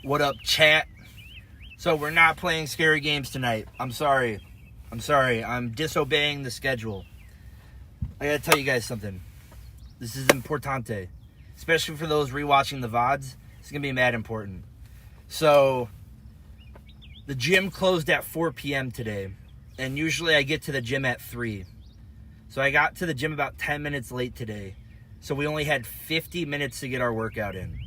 What up, chat? So we're not playing scary games tonight. I'm sorry. I'm disobeying the schedule. I gotta tell you guys something. This is importante. Especially for those rewatching the VODs. It's gonna be mad important. So, the gym closed at 4 p.m. today. And usually I get to the gym at 3. So I got to the gym about 10 minutes late today. So we only had 50 minutes to get our workout in.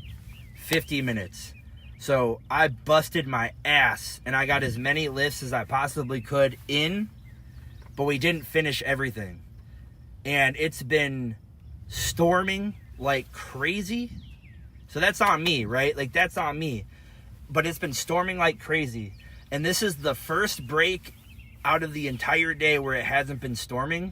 50 minutes. So I busted my ass and I got as many lifts as I possibly could in, but we didn't finish everything. And it's been storming like crazy. So that's on me, right? Like that's on me. But it's been storming like crazy. And this is the first break out of the entire day where it hasn't been storming.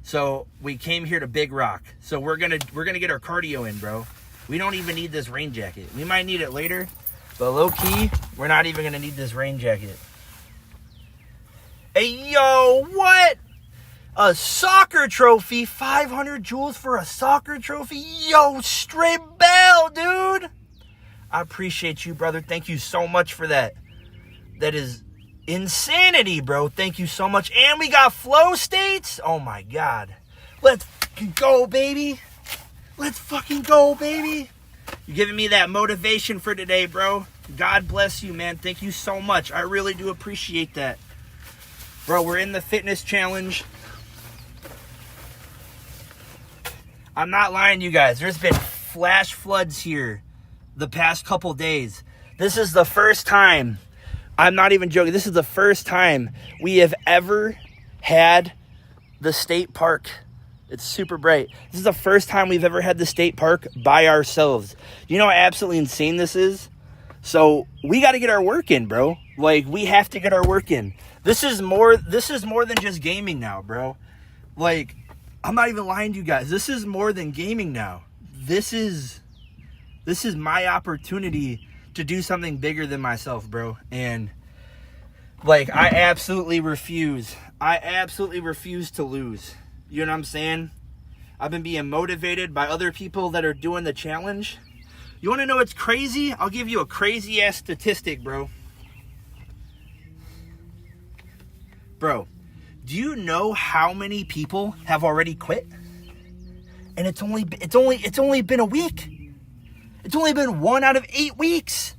So we came here to Big Rock. So we're gonna get our cardio in, bro. We don't even need this rain jacket. We might need it later, but low key, we're not even gonna need this rain jacket. Hey, yo, what? A soccer trophy? 500 joules for a soccer trophy? Yo, straight bell, dude. I appreciate you, brother. Thank you so much for that. That is insanity, bro. Thank you so much. And we got flow states. Oh my God. Let's fucking go, baby. Let's fucking go, baby. You're giving me that motivation for today, bro. God bless you, man. Thank you so much. I really do appreciate that. Bro, we're in the fitness challenge. I'm not lying to you guys. There's been flash floods here the past couple days. This is the first time, I'm not even joking, this is the first time we have ever had the state park. It's super bright. This is the first time we've ever had the state park by ourselves. You know how absolutely insane this is? So we got to get our work in, bro. Like, we have to get our work in. This is more than just gaming now, bro. Like, I'm not even lying to you guys. This is more than gaming now. This is my opportunity to do something bigger than myself, bro. And like, I absolutely refuse to lose. You know what I'm saying? I've been being motivated by other people that are doing the challenge. You want to know what's crazy? I'll give you a crazy ass statistic, bro. Bro, do you know how many people have already quit? And it's only been a week. It's only been 1 out of 8 weeks.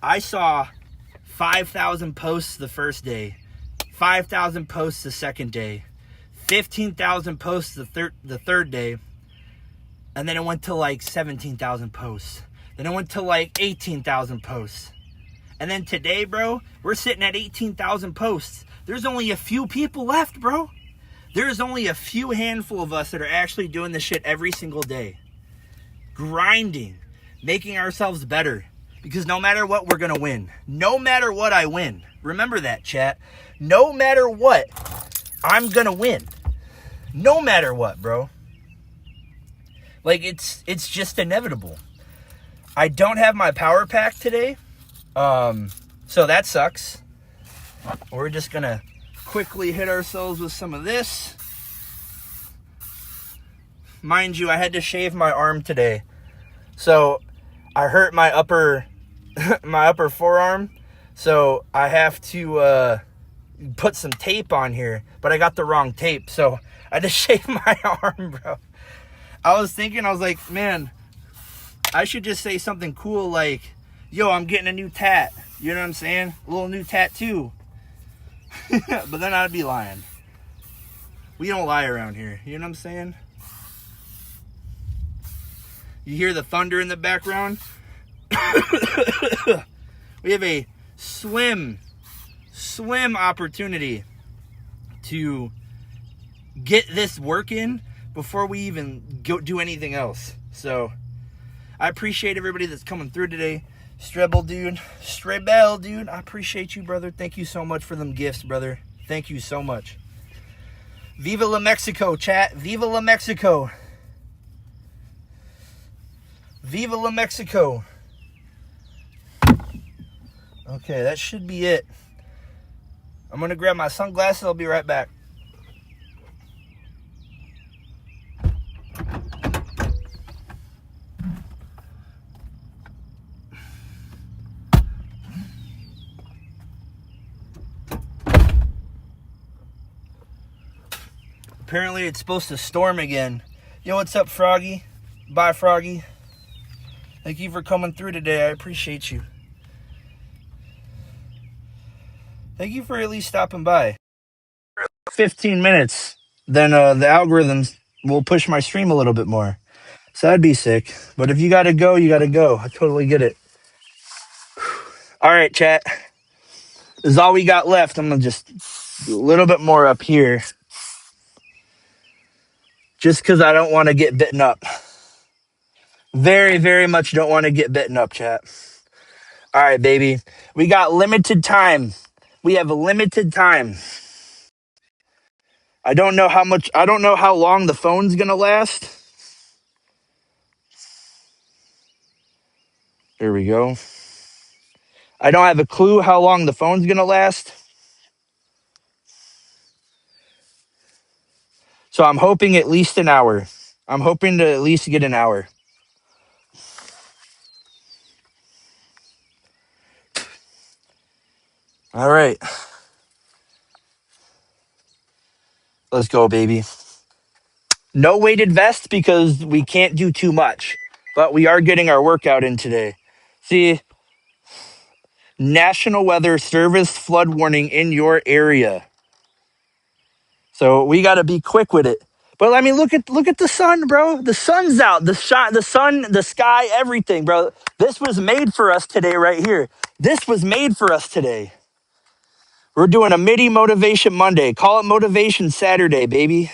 I saw 5,000 posts the first day, 5,000 posts the second day, 15,000 posts the third day, and then it went to like 17,000 posts. Then it went to like 18,000 posts. And then today, bro, we're sitting at 18,000 posts. There's only a few people left, bro. There's only a few handful of us that are actually doing this shit every single day. Grinding, making ourselves better. Because no matter what, we're going to win. No matter what, I win. Remember that, chat. No matter what, I'm going to win. No matter what, bro. Like, it's just inevitable. I don't have my power pack today. So that sucks. We're just going to quickly hit ourselves with some of this. Mind you, I had to shave my arm today. So I hurt my upper forearm. So I have to put some tape on here, but I got the wrong tape. So I had to shave my arm, bro. I was like, man, I should just say something cool like, yo, I'm getting a new tat. You know what I'm saying? A little new tattoo. But then I'd be lying. We don't lie around here. You know what I'm saying? You hear the thunder in the background? We have a slim opportunity to get this work in before we even do anything else. So I appreciate everybody that's coming through today. Strebel, dude. I appreciate you, brother. Thank you so much for them gifts, brother. Thank you so much. Viva la Mexico, chat. Viva la Mexico. Viva la Mexico. Okay, that should be it. I'm going to grab my sunglasses. I'll be right back. Apparently it's supposed to storm again. Yo, what's up, Froggy? Bye, Froggy. Thank you for coming through today. I appreciate you. Thank you for at least stopping by. 15 minutes, then the algorithms will push my stream a little bit more. So that'd be sick. But if you gotta go, you gotta go. I totally get it. All right, chat. This is all we got left. I'm gonna just do a little bit more up here. Just because I don't want to get bitten up. Very, very much don't want to get bitten up, chat. All right, baby. We got limited time. We have a limited time. I don't know how long the phone's gonna last. There we go. I don't have a clue how long the phone's gonna last. So I'm hoping at least an hour. I'm hoping to at least get an hour. All right. Let's go, baby. No weighted vest because we can't do too much, but we are getting our workout in today. See, National Weather Service flood warning in your area. So we got to be quick with it. But I mean, look at the sun, bro. The sun's out. The sun, the sky, everything, bro. This was made for us today, right here. This was made for us today. We're doing a MIDI Motivation Monday. Call it Motivation Saturday, baby.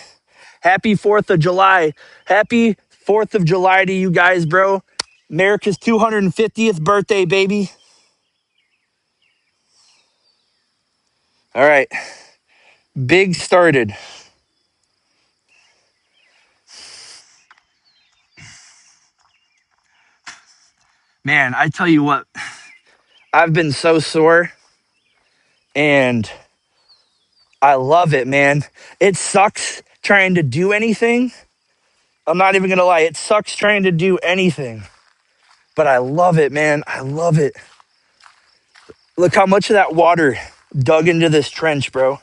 Happy 4th of July. Happy 4th of July to you guys, bro. America's 250th birthday, baby. All right. Big started. Man, I tell you what, I've been so sore and I love it, man. It sucks trying to do anything. I'm not even going to lie. It sucks trying to do anything, but I love it, man. I love it. Look how much of that water dug into this trench, bro.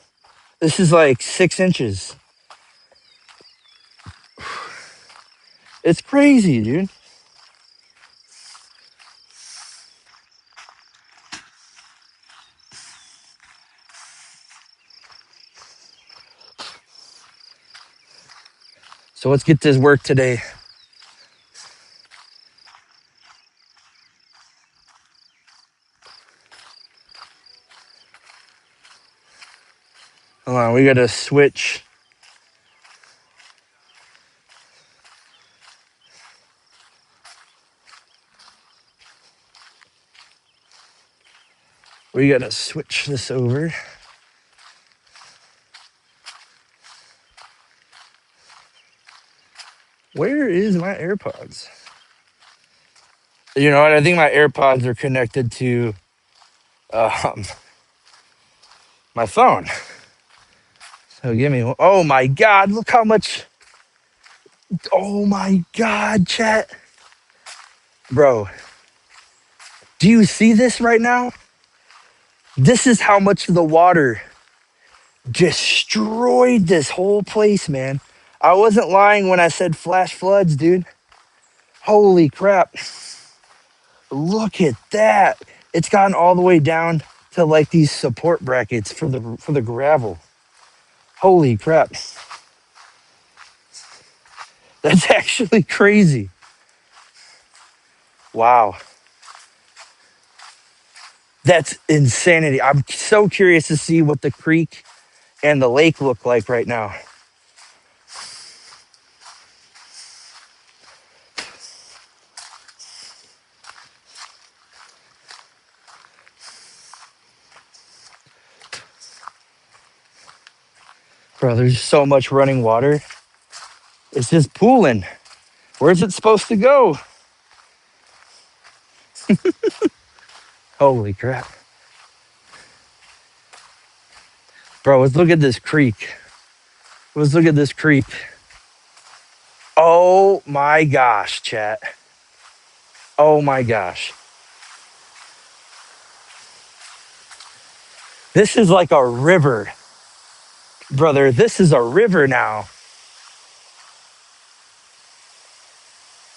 This is like 6 inches. It's crazy, dude. So let's get this work today. Hold on, we got to switch. We got to switch this over. Where is my AirPods? You know what? I think my AirPods are connected to my phone. So give me one. Oh my God, look how much. Oh my God, chat. Bro, do you see this right now? This is how much the water destroyed this whole place, man. I wasn't lying when I said flash floods, dude. Holy crap. Look at that. It's gotten all the way down to like these support brackets for the gravel. Holy crap. That's actually crazy. Wow. That's insanity. I'm so curious to see what the creek and the lake look like right now. Bro, there's so much running water. It's just pooling. Where's it supposed to go? Holy crap. Bro, let's look at this creek. Let's look at this creek. Oh my gosh, chat. Oh my gosh. This is like a river. Brother, this is a river now.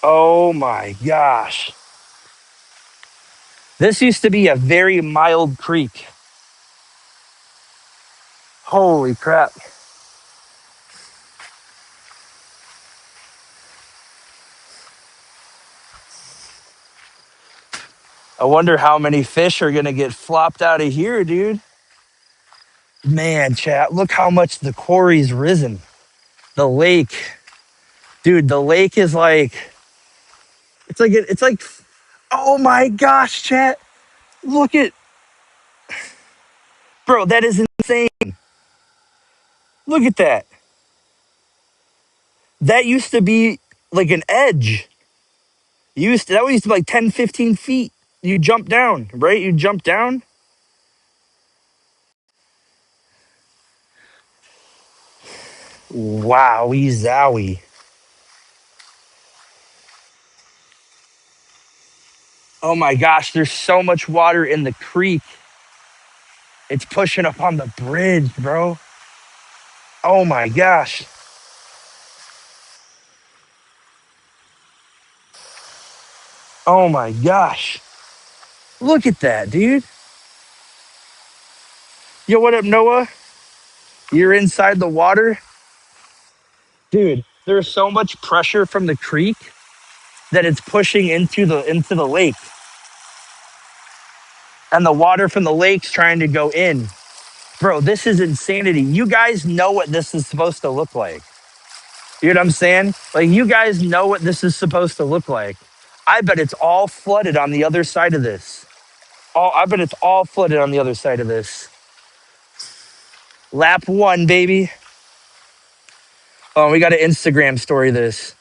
Oh my gosh. This used to be a very mild creek. Holy crap. I wonder how many fish are going to get flopped out of here, dude. Man, chat, look how much the quarry's risen. The lake. Dude, the lake is like, it's like, oh my gosh, chat. Look at, bro, that is insane. Look at that. That used to be like an edge. That used to be like 10, 15 feet. You jump down, right? You jump down. Wowie zowie. Oh my gosh, there's so much water in the creek. It's pushing up on the bridge, bro. Oh my gosh. Oh my gosh. Look at that, dude. Yo, what up, Noah? You're inside the water? Dude, there's so much pressure from the creek that it's pushing into the lake. And the water from the lake's trying to go in. Bro, this is insanity. You guys know what this is supposed to look like. You know what I'm saying? Like, you guys know what this is supposed to look like. I bet it's all flooded on the other side of this. I bet it's all flooded on the other side of this. Lap 1, baby. Oh, we got to Instagram story this.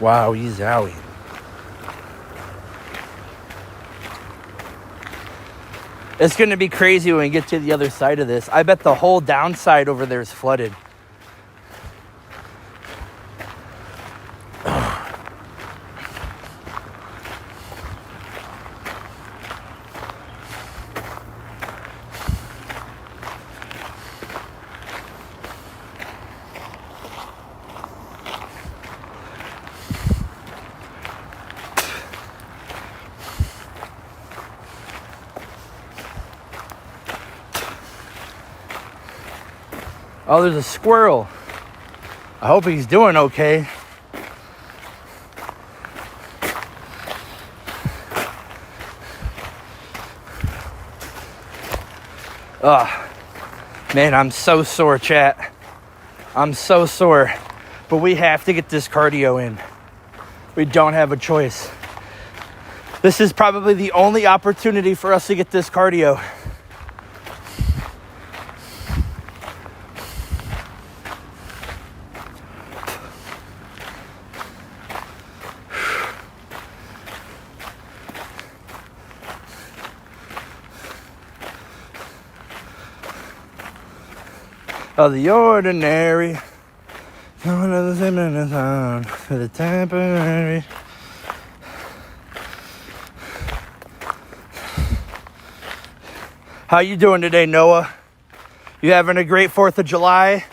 Wow, he's owie. It's going to be crazy when we get to the other side of this. I bet the whole downside over there is flooded. Oh, there's a squirrel. I hope he's doing okay. Ugh. Man, I'm so sore, chat. I'm so sore. But we have to get this cardio in. We don't have a choice. This is probably the only opportunity for us to get this cardio. Of the ordinary, no another similar sound for the temporary. How you doing today, Noah? You having a great 4th of July?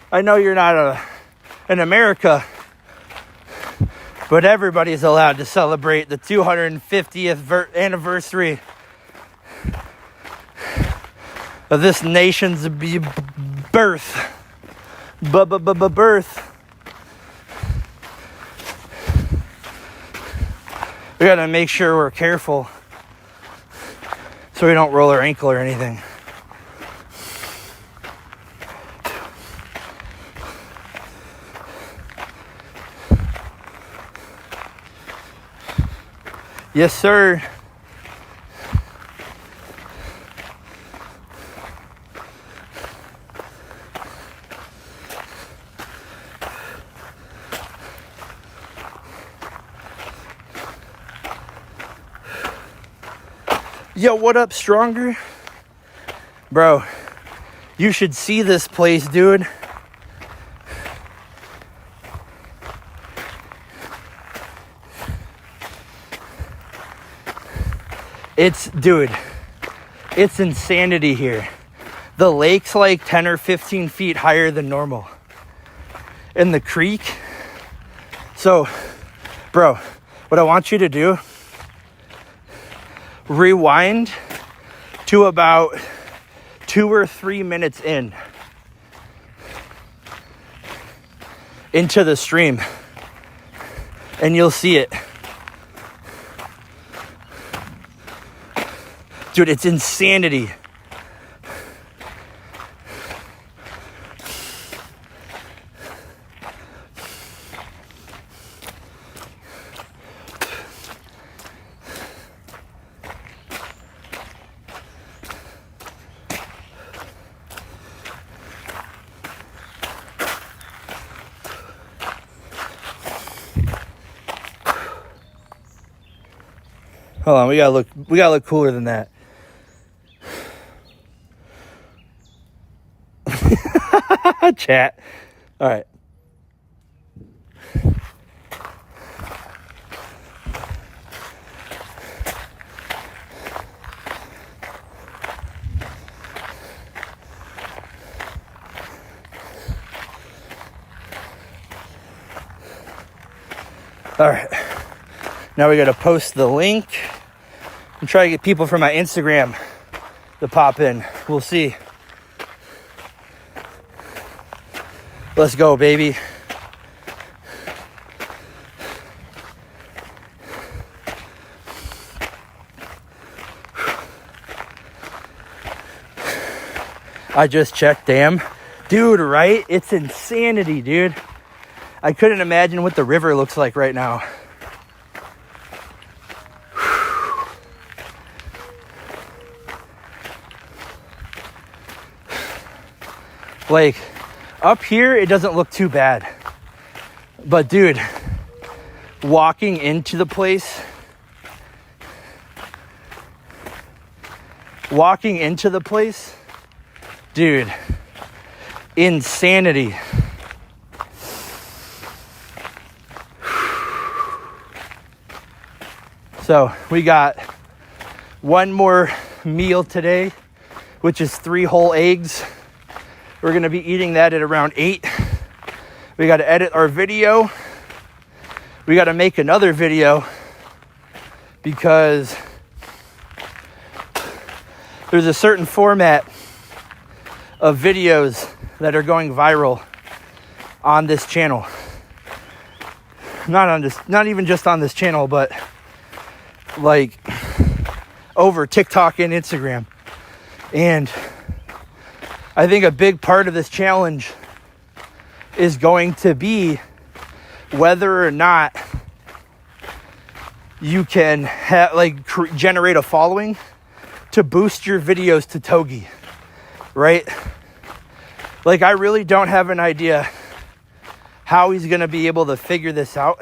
I know you're not in America, but everybody's allowed to celebrate the 250th anniversary of this nation's birth. Birth. We gotta make sure we're careful so we don't roll our ankle or anything. Yes, sir. Yo, what up, Stronger? Bro, you should see this place, dude. It's insanity here. The lake's like 10 or 15 feet higher than normal. And the creek. So, bro, what I want you to do, rewind to about 2 or 3 minutes into the stream, and you'll see it. Dude, it's insanity. Hold on, we gotta look cooler than that. Chat. All right. All right. Now we got to post the link and try to get people from my Instagram to pop in. We'll see. Let's go, baby. I just checked, damn. Dude, right? It's insanity, dude. I couldn't imagine what the river looks like right now. Like, up here, it doesn't look too bad. But, dude, walking into the place, dude, insanity. So, we got one more meal today, which is 3 whole eggs. We're going to be eating that at around 8. We got to edit our video. We got to make another video because there's a certain format of videos that are going viral on this channel. Not even just on this channel, but like over TikTok and Instagram. And I think a big part of this challenge is going to be whether or not you can generate a following to boost your videos to Togi, right? Like, I really don't have an idea how he's going to be able to figure this out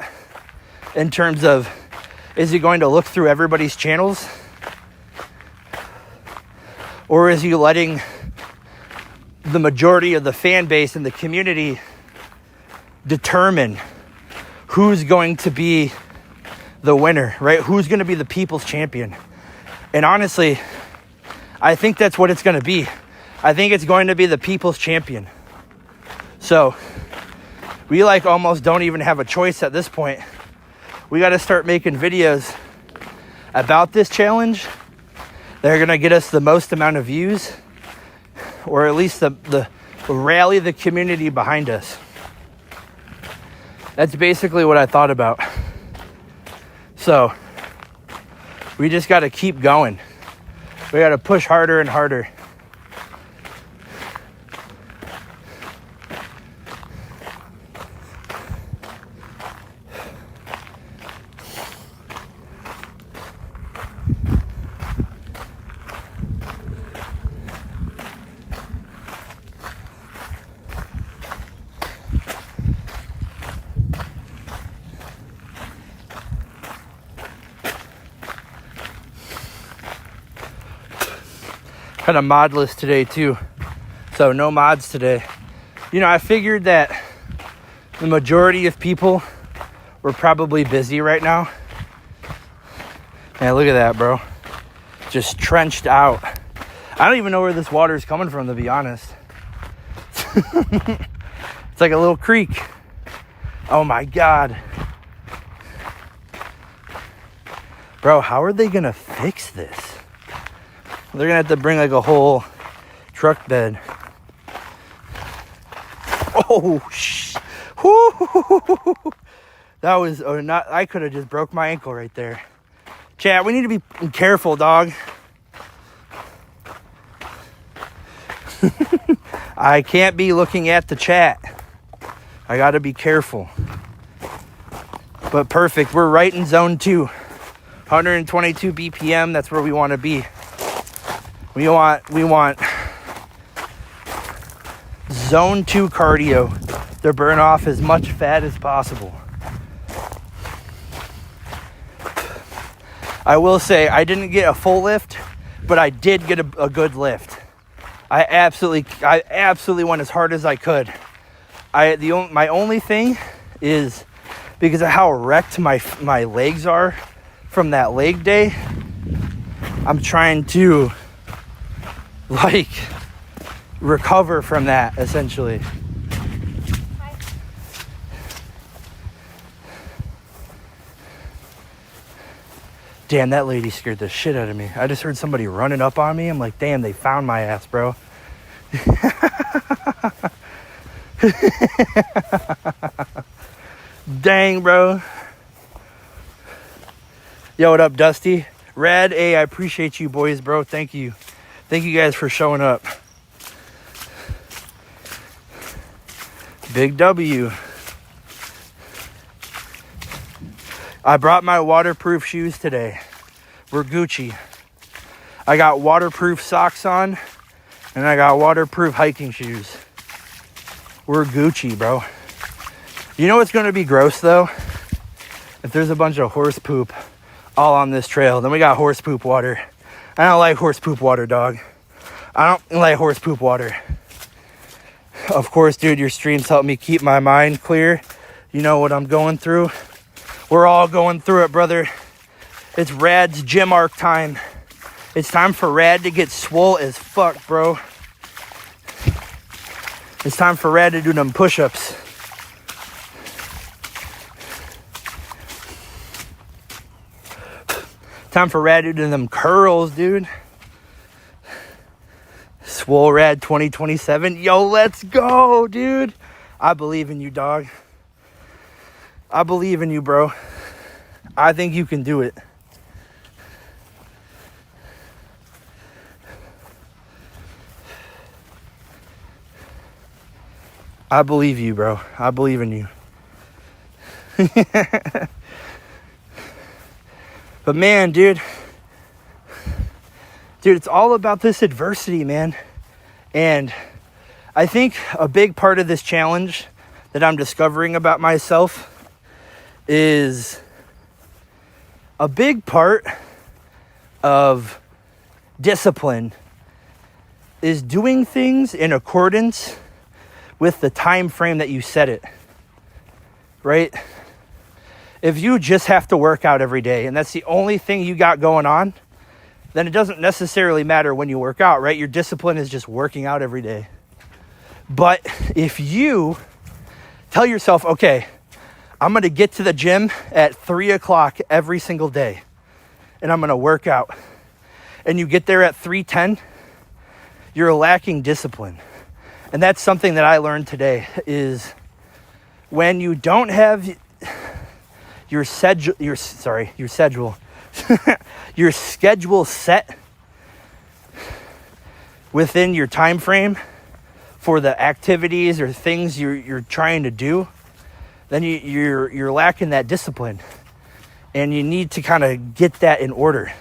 in terms of, is he going to look through everybody's channels? Or is he letting the majority of the fan base and the community determine who's going to be the winner, right? Who's going to be the people's champion? And honestly, I think that's what it's going to be. I think it's going to be the people's champion. So we almost don't even have a choice at this point. We got to start making videos about this challenge. They're going to get us the most amount of views or at least the rally the community behind us. That's basically what I thought about. So we just got to keep going. We got to push harder and harder. Kind of modless today too, so no mods today. You know, I figured that the majority of people were probably busy right now. Man, look at that, bro. Just trenched out. I don't even know where this water is coming from, to be honest. It's like a little creek. Oh my God. Bro, how are they gonna fix this? They're gonna have to bring like a whole truck bed. Oh, that was not. I could have just broke my ankle right there. Chat, we need to be careful, dog. I can't be looking at the chat. I gotta be careful. But perfect. We're right in zone 2. 122 BPM. That's where we want to be. We want zone 2 cardio to burn off as much fat as possible. I will say I didn't get a full lift, but I did get a good lift. I absolutely went as hard as I could. My only thing is, because of how wrecked my legs are from that leg day, I'm trying to like recover from that, essentially. Damn, that lady scared the shit out of me. I just heard somebody running up on me. I'm like, damn, they found my ass, bro. Dang, bro. Yo, what up, Dusty? Rad A, I appreciate you boys, bro. Thank you. Thank you guys for showing up. Big W. I brought my waterproof shoes today. We're Gucci. I got waterproof socks on, and I got waterproof hiking shoes. We're Gucci, bro. You know what's going to be gross, though? If there's a bunch of horse poop all on this trail, then we got horse poop water. I don't like horse poop water, dog. I don't like horse poop water. Of course, dude, your streams help me keep my mind clear. You know what I'm going through. We're all going through it, brother. It's Rad's gym arc time. It's time for Rad to get swole as fuck, bro. It's time for Rad to do them push-ups. Time for Rad to do them curls, dude. Swole Rad 2027. Yo, let's go, dude. I believe in you, dog. I believe in you, bro. I think you can do it. I believe you, bro. I believe in you. But man, dude, it's all about this adversity, man. And I think a big part of this challenge that I'm discovering about myself is a big part of discipline is doing things in accordance with the time frame that you set it, right? If you just have to work out every day and that's the only thing you got going on, then it doesn't necessarily matter when you work out, right? Your discipline is just working out every day. But if you tell yourself, okay, I'm going to get to the gym at 3 o'clock every single day and I'm going to work out, and you get there at 3:10, you're lacking discipline. And that's something that I learned today is when you don't have your schedule your schedule set within your time frame for the activities or things you're trying to do, then you're lacking that discipline, and you need to kind of get that in order.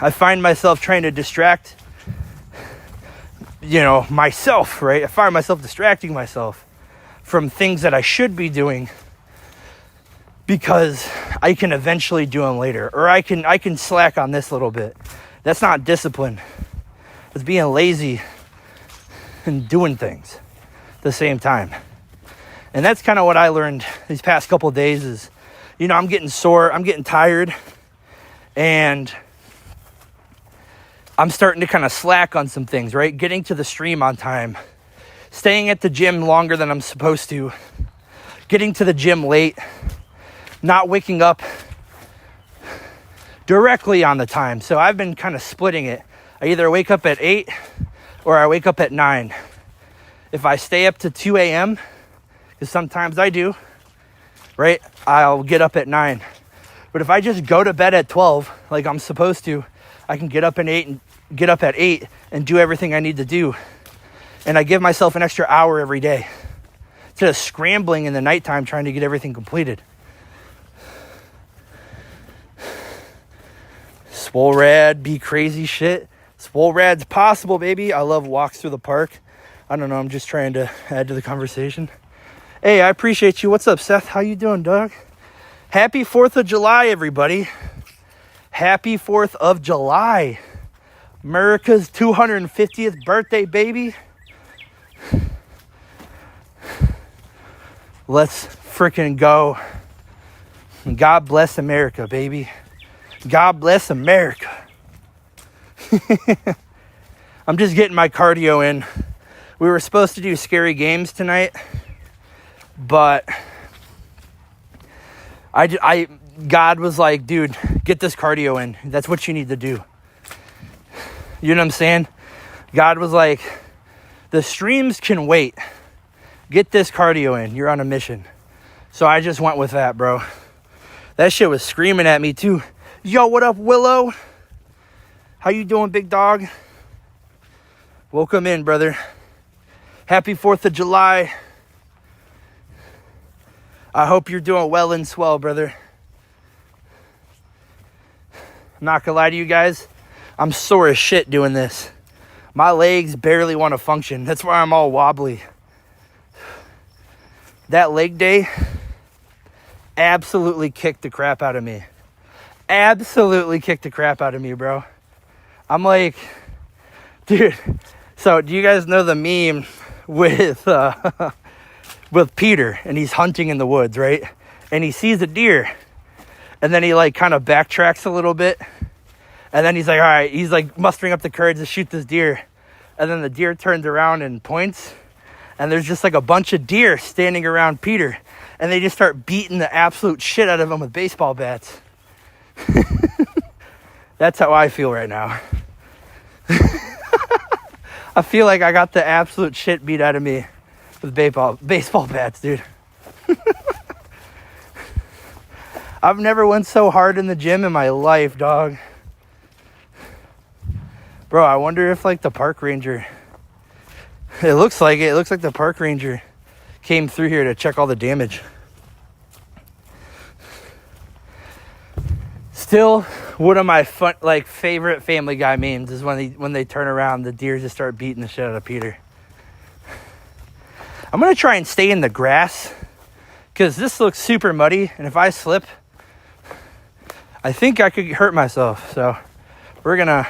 I find myself trying to distract myself, right? I find myself distracting myself from things that I should be doing because I can eventually do them later, or I can slack on this a little bit. That's not discipline. It's being lazy and doing things at the same time. And that's kind of what I learned these past couple of days is, I'm getting sore, I'm getting tired, and I'm starting to kind of slack on some things, right? Getting to the stream on time, staying at the gym longer than I'm supposed to, getting to the gym late, not waking up directly on the time. So I've been kind of splitting it. I either wake up at 8 or I wake up at 9. If I stay up to 2 a.m., because sometimes I do, right, I'll get up at 9. But if I just go to bed at 12, like I'm supposed to, I can get up at 8 and do everything I need to do. And I give myself an extra hour every day instead of scrambling in the nighttime trying to get everything completed. Swole rad, be crazy shit. Swole rad's possible, baby. I love walks through the park. I don't know, I'm just trying to add to the conversation. Hey, I appreciate you. What's up, Seth? How you doing, dog? Happy 4th of July, everybody. Happy 4th of July. America's 250th birthday, baby. Let's freaking go. God bless America, baby. God bless America. I'm just getting my cardio in. We were supposed to do scary games tonight, but God was like, dude, get this cardio in. That's what you need to do. You know what I'm saying? God was like, the streams can wait. Get this cardio in. You're on a mission. So I just went with that, bro. That shit was screaming at me too. Yo, what up, Willow? How you doing, big dog? Welcome in, brother. Happy 4th of July. I hope you're doing well and swell, brother. I'm not gonna lie to you guys. I'm sore as shit doing this. My legs barely want to function. That's why I'm all wobbly. That leg day absolutely kicked the crap out of me. Absolutely kicked the crap out of me, bro. I'm like, dude. So do you guys know the meme with Peter, and he's hunting in the woods, right? And he sees a deer, and then he like kind of backtracks a little bit, and then he's like, all right, he's like mustering up the courage to shoot this deer, and then the deer turns around and points, and there's just like a bunch of deer standing around Peter, and they just start beating the absolute shit out of him with baseball bats. That's how I feel right now. I feel like I got the absolute shit beat out of me with baseball bats, dude. I've never went so hard in the gym in my life, dog. Bro, I wonder if like the park ranger, it looks like the park ranger came through here to check all the damage. Still, one of my favorite Family Guy memes is when they turn around, the deer just start beating the shit out of Peter. I'm gonna try and stay in the grass because this looks super muddy, and if I slip, I think I could hurt myself. So we're gonna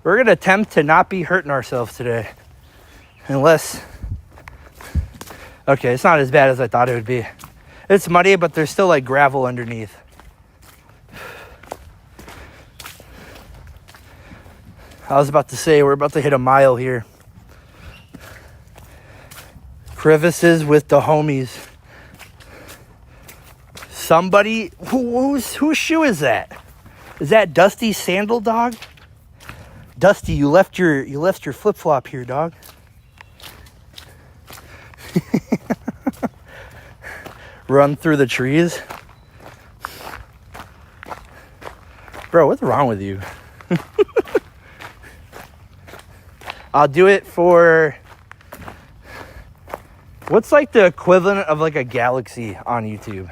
attempt to not be hurting ourselves today, unless. Okay, it's not as bad as I thought it would be. It's muddy, but there's still like gravel underneath. I was about to say, we're about to hit a mile here. Crevices with the homies. Somebody, whose shoe is that? Is that Dusty Sandal, dog? Dusty, you left your flip flop here, dog. Run through the trees, bro. What's wrong with you? I'll do it for. What's like the equivalent of like a galaxy on YouTube?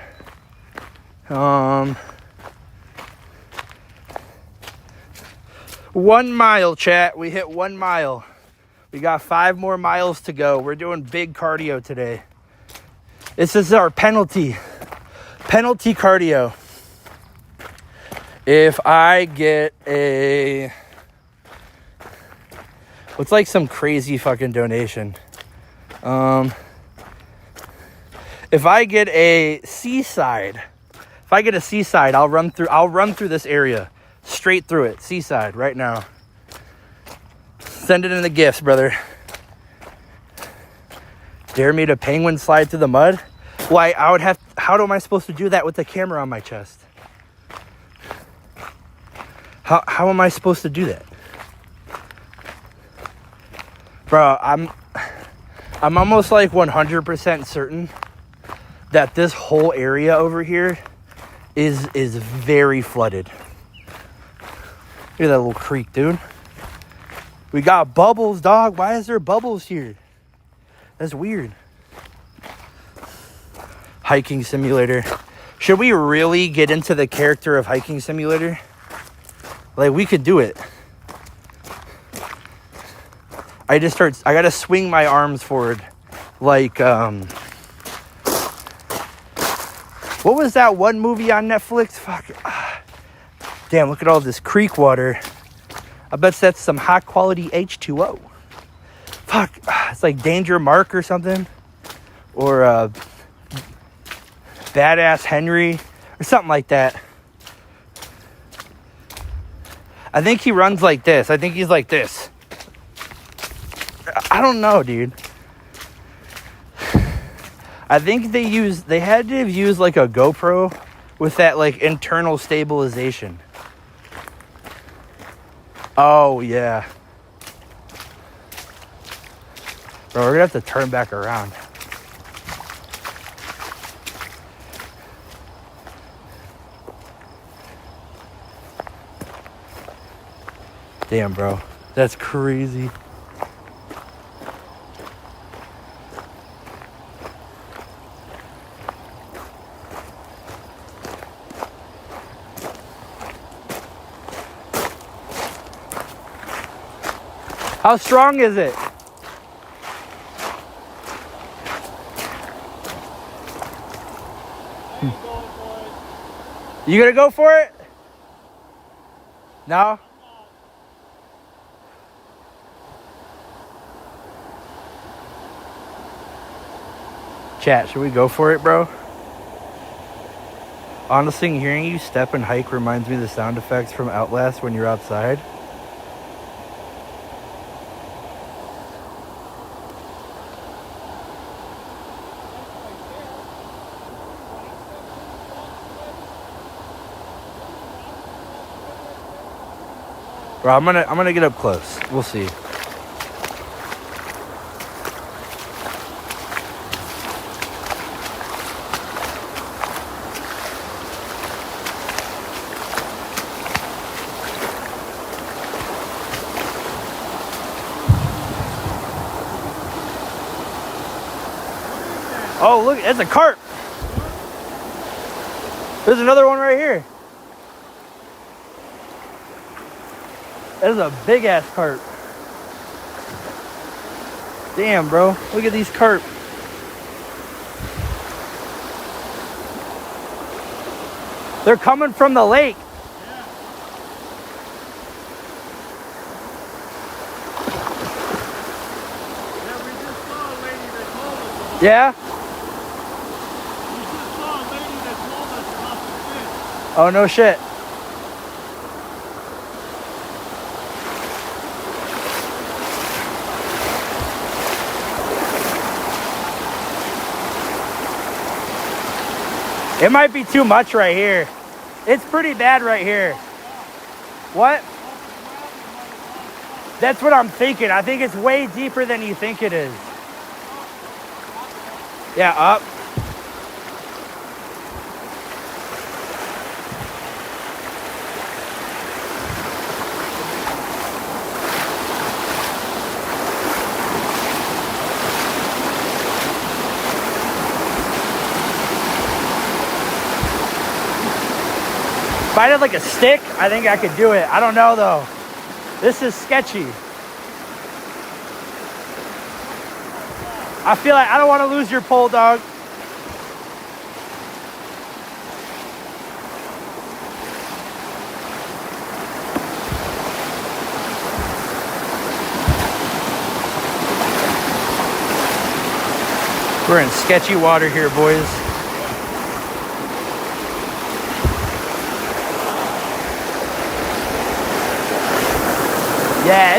1 mile, chat. We hit 1 mile. We got 5 more miles to go. We're doing big cardio today. This is our penalty cardio. If I get a, what's like some crazy fucking donation? If I get a seaside, I'll run through this area. Straight through it, seaside, right now. Send it in the gifts, brother. Dare me to penguin slide through the mud? Why, I would have, how am I supposed to do that with the camera on my chest? How am I supposed to do that? Bro, I'm almost like 100% certain that this whole area over here is very flooded. Look at that little creek, dude. We got bubbles, dog. Why is there bubbles here? That's weird. Hiking simulator. Should we really get into the character of hiking simulator? Like, we could do it. I gotta swing my arms forward. Like, what was that one movie on Netflix? Fuck. Damn, look at all this creek water. I bet that's some high quality H2O. Fuck, it's like Danger Mark or something. Or Badass Henry or something like that. I think he runs like this. I think he's like this. I don't know, dude. I think they had to have used like a GoPro with that like internal stabilization. Oh, yeah. Bro, we're gonna have to turn back around. Damn, bro. That's crazy. How strong is it? You gonna go for it? No? Chat, should we go for it, bro? Honestly, hearing you step and hike reminds me of the sound effects from Outlast when you're outside. Bro, I'm gonna get up close. We'll see. Oh, look, it's a carp. There's another one right here. That is a big ass carp. Damn, bro. Look at these carp. They're coming from the lake. Yeah? Oh, no shit. It might be too much right here. It's pretty bad right here. What? That's what I'm thinking. I think it's way deeper than you think it is. Yeah, up. If I had like a stick, I think I could do it. I don't know though. This is sketchy. I feel like I don't want to lose your pole, dog. We're in sketchy water here, boys. Yeah,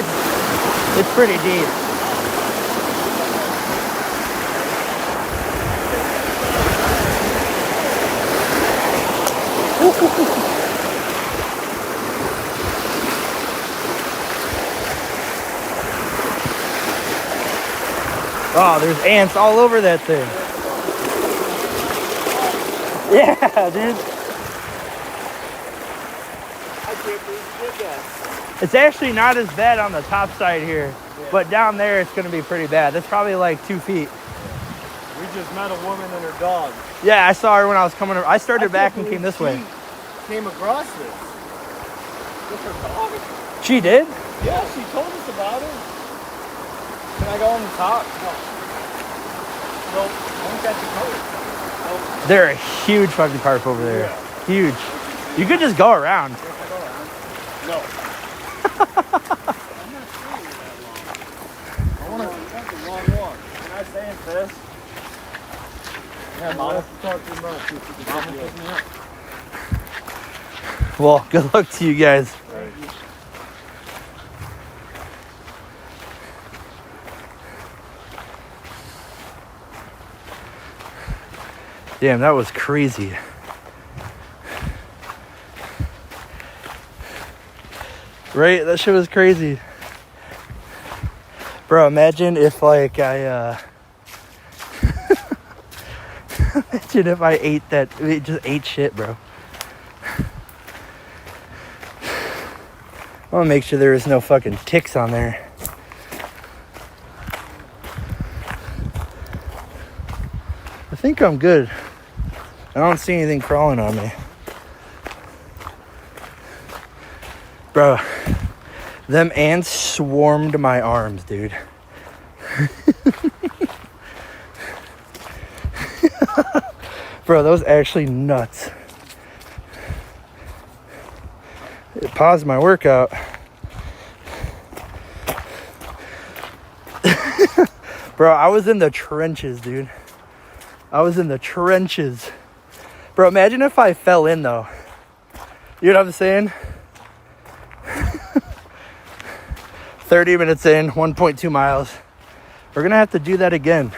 it's pretty deep. Oh, there's ants all over that thing. Yeah, dude. I can't believe you did that. It's actually not as bad on the top side here, but down there it's going to be pretty bad. That's probably like 2 feet. We just met a woman and her dog. Yeah, I saw her when I was coming. I started back and came this way. Came across this with her dog. She did? Yeah, she told us about it. Can I go on the top? No. No, don't catch the carp. No. They're a huge fucking carp over there. Yeah. Huge. You could just go around. No. I'm not staying that long. That's a long walk. Can I stay in this? Yeah, Mom. Talk too much. Mom, pick me up. Well, good luck to you guys. Right. Damn, that was crazy. Right? That shit was crazy. Bro, imagine if like imagine if I ate that, just ate shit, bro. I want to make sure there is no fucking ticks on there. I think I'm good. I don't see anything crawling on me. Bro, them ants swarmed my arms, dude. Bro, that was actually nuts. It paused my workout. Bro, I was in the trenches, dude. I was in the trenches. Bro, imagine if I fell in, though. You know what I'm saying? 30 minutes in, 1.2 miles. We're going to have to do that again.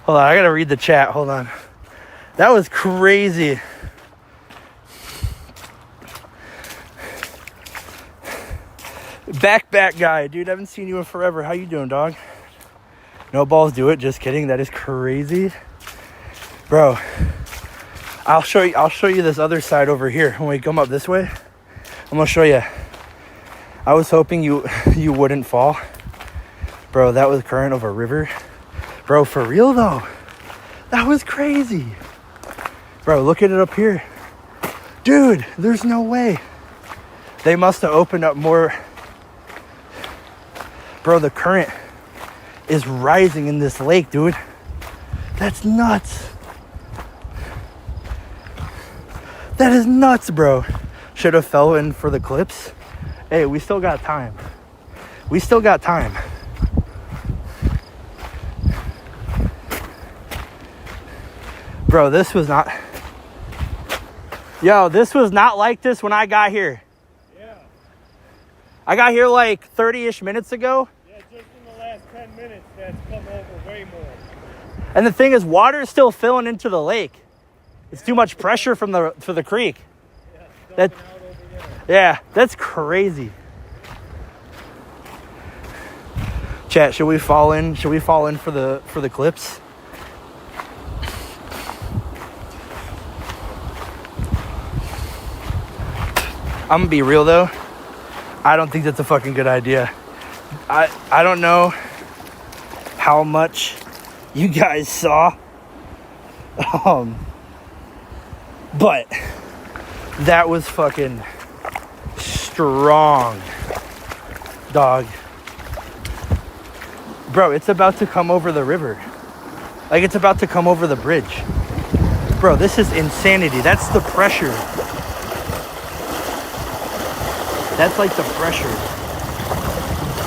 Hold on, I got to read the chat. Hold on. That was crazy. Back guy. Dude, I haven't seen you in forever. How you doing, dog? No balls do it. Just kidding. That is crazy. Bro, I'll show you this other side over here. When we come up this way, I'm going to show you. I was hoping you wouldn't fall. Bro, that was current of a river. Bro, for real though. That was crazy. Bro, look at it up here. Dude, there's no way. They must have opened up more. Bro, the current is rising in this lake, dude. That's nuts. That is nuts, bro. Should have fell in for the clips. Hey, we still got time. We still got time. Bro, this was not... Yo, this was not like this when I got here. Yeah. I got here like 30-ish minutes ago. Yeah, just in the last 10 minutes, that's come over way more. And the thing is, water is still filling into the lake. It's too much pressure from the creek. Yeah, That, out over there. Yeah, that's crazy. Chat, should we fall in? Should we fall in for the clips? I'm gonna be real though. I don't think that's a fucking good idea. I don't know how much you guys saw. But that was fucking strong, dog. Bro, it's about to come over the river. Like, it's about to come over the bridge. Bro, this is insanity. That's the pressure. That's like the pressure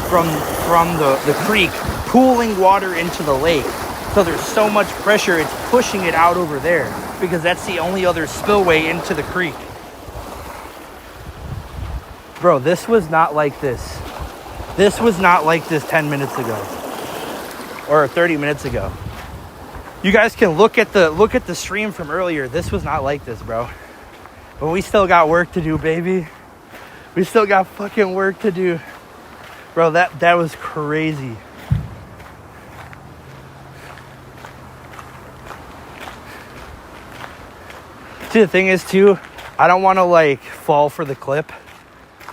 from the creek pooling water into the lake. So there's so much pressure, it's pushing it out over there because that's the only other spillway into the creek. Bro, this was not like this. This was not like this 10 minutes ago or 30 minutes ago. You guys can look at the stream from earlier. This was not like this, bro. But we still got work to do, baby. We still got fucking work to do. Bro, that was crazy. See, the thing is too, I don't want to like fall for the clip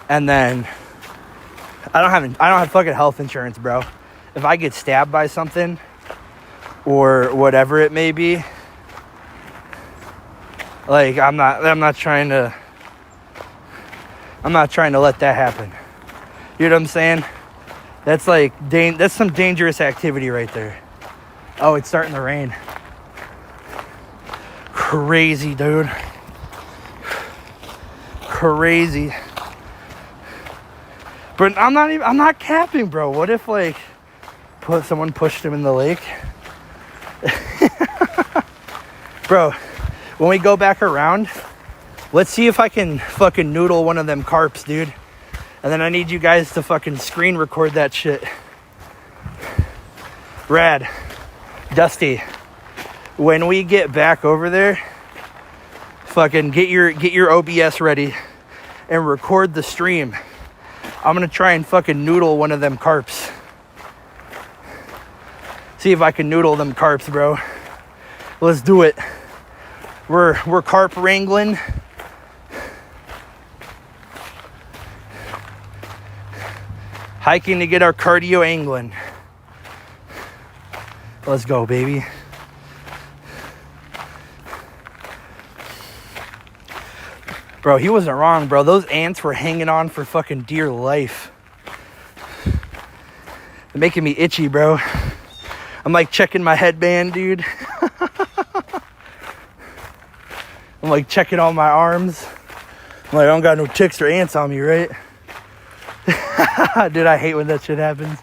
and then I don't have fucking health insurance, bro. If I get stabbed by something or whatever it may be, like I'm not trying to let that happen. You know what I'm saying? That's like that's some dangerous activity right there. Oh, it's starting to rain. Crazy, dude. Crazy. But I'm not capping, bro. What if like someone pushed him in the lake? Bro, when we go back around, let's see if I can fucking noodle one of them carps, dude. And then I need you guys to fucking screen record that shit. Rad. Dusty. When we get back over there, fucking get your OBS ready and record the stream. I'm gonna try and fucking noodle one of them carps. See if I can noodle them carps, bro. Let's do it. We're carp wrangling. Hiking to get our cardio angling. Let's go, baby. Bro, he wasn't wrong, bro. Those ants were hanging on for fucking dear life. They're making me itchy, bro. I'm like checking my headband, dude. I'm like checking all my arms. I'm like, I don't got no ticks or ants on me, right? Dude, I hate when that shit happens.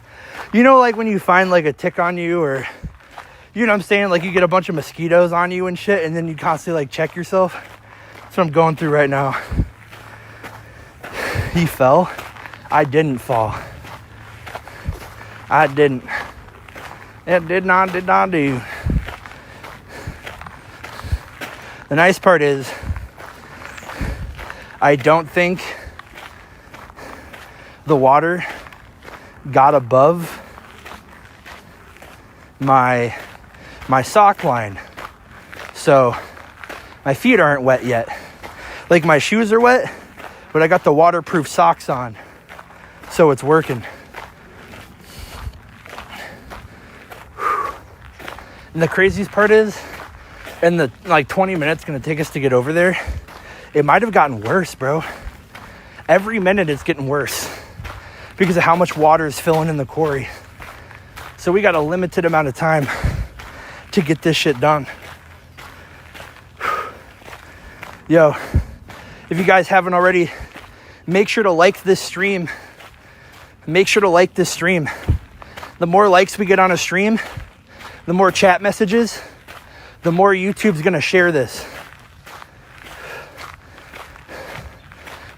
You know, like when you find like a tick on you or, you know what I'm saying? Like you get a bunch of mosquitoes on you and shit and then you constantly like check yourself. That's what I'm going through right now. He fell. I didn't fall. I didn't. It did not do. The nice part is I don't think the water got above my sock line. So my feet aren't wet yet. Like my shoes are wet, but I got the waterproof socks on. So it's working. And the craziest part is, in the like 20 minutes gonna take us to get over there, it might have gotten worse, bro. Every minute it's getting worse because of how much water is filling in the quarry. So we got a limited amount of time to get this shit done. Yo, if you guys haven't already, make sure to like this stream. Make sure to like this stream. The more likes we get on a stream, the more chat messages, the more YouTube's gonna share this.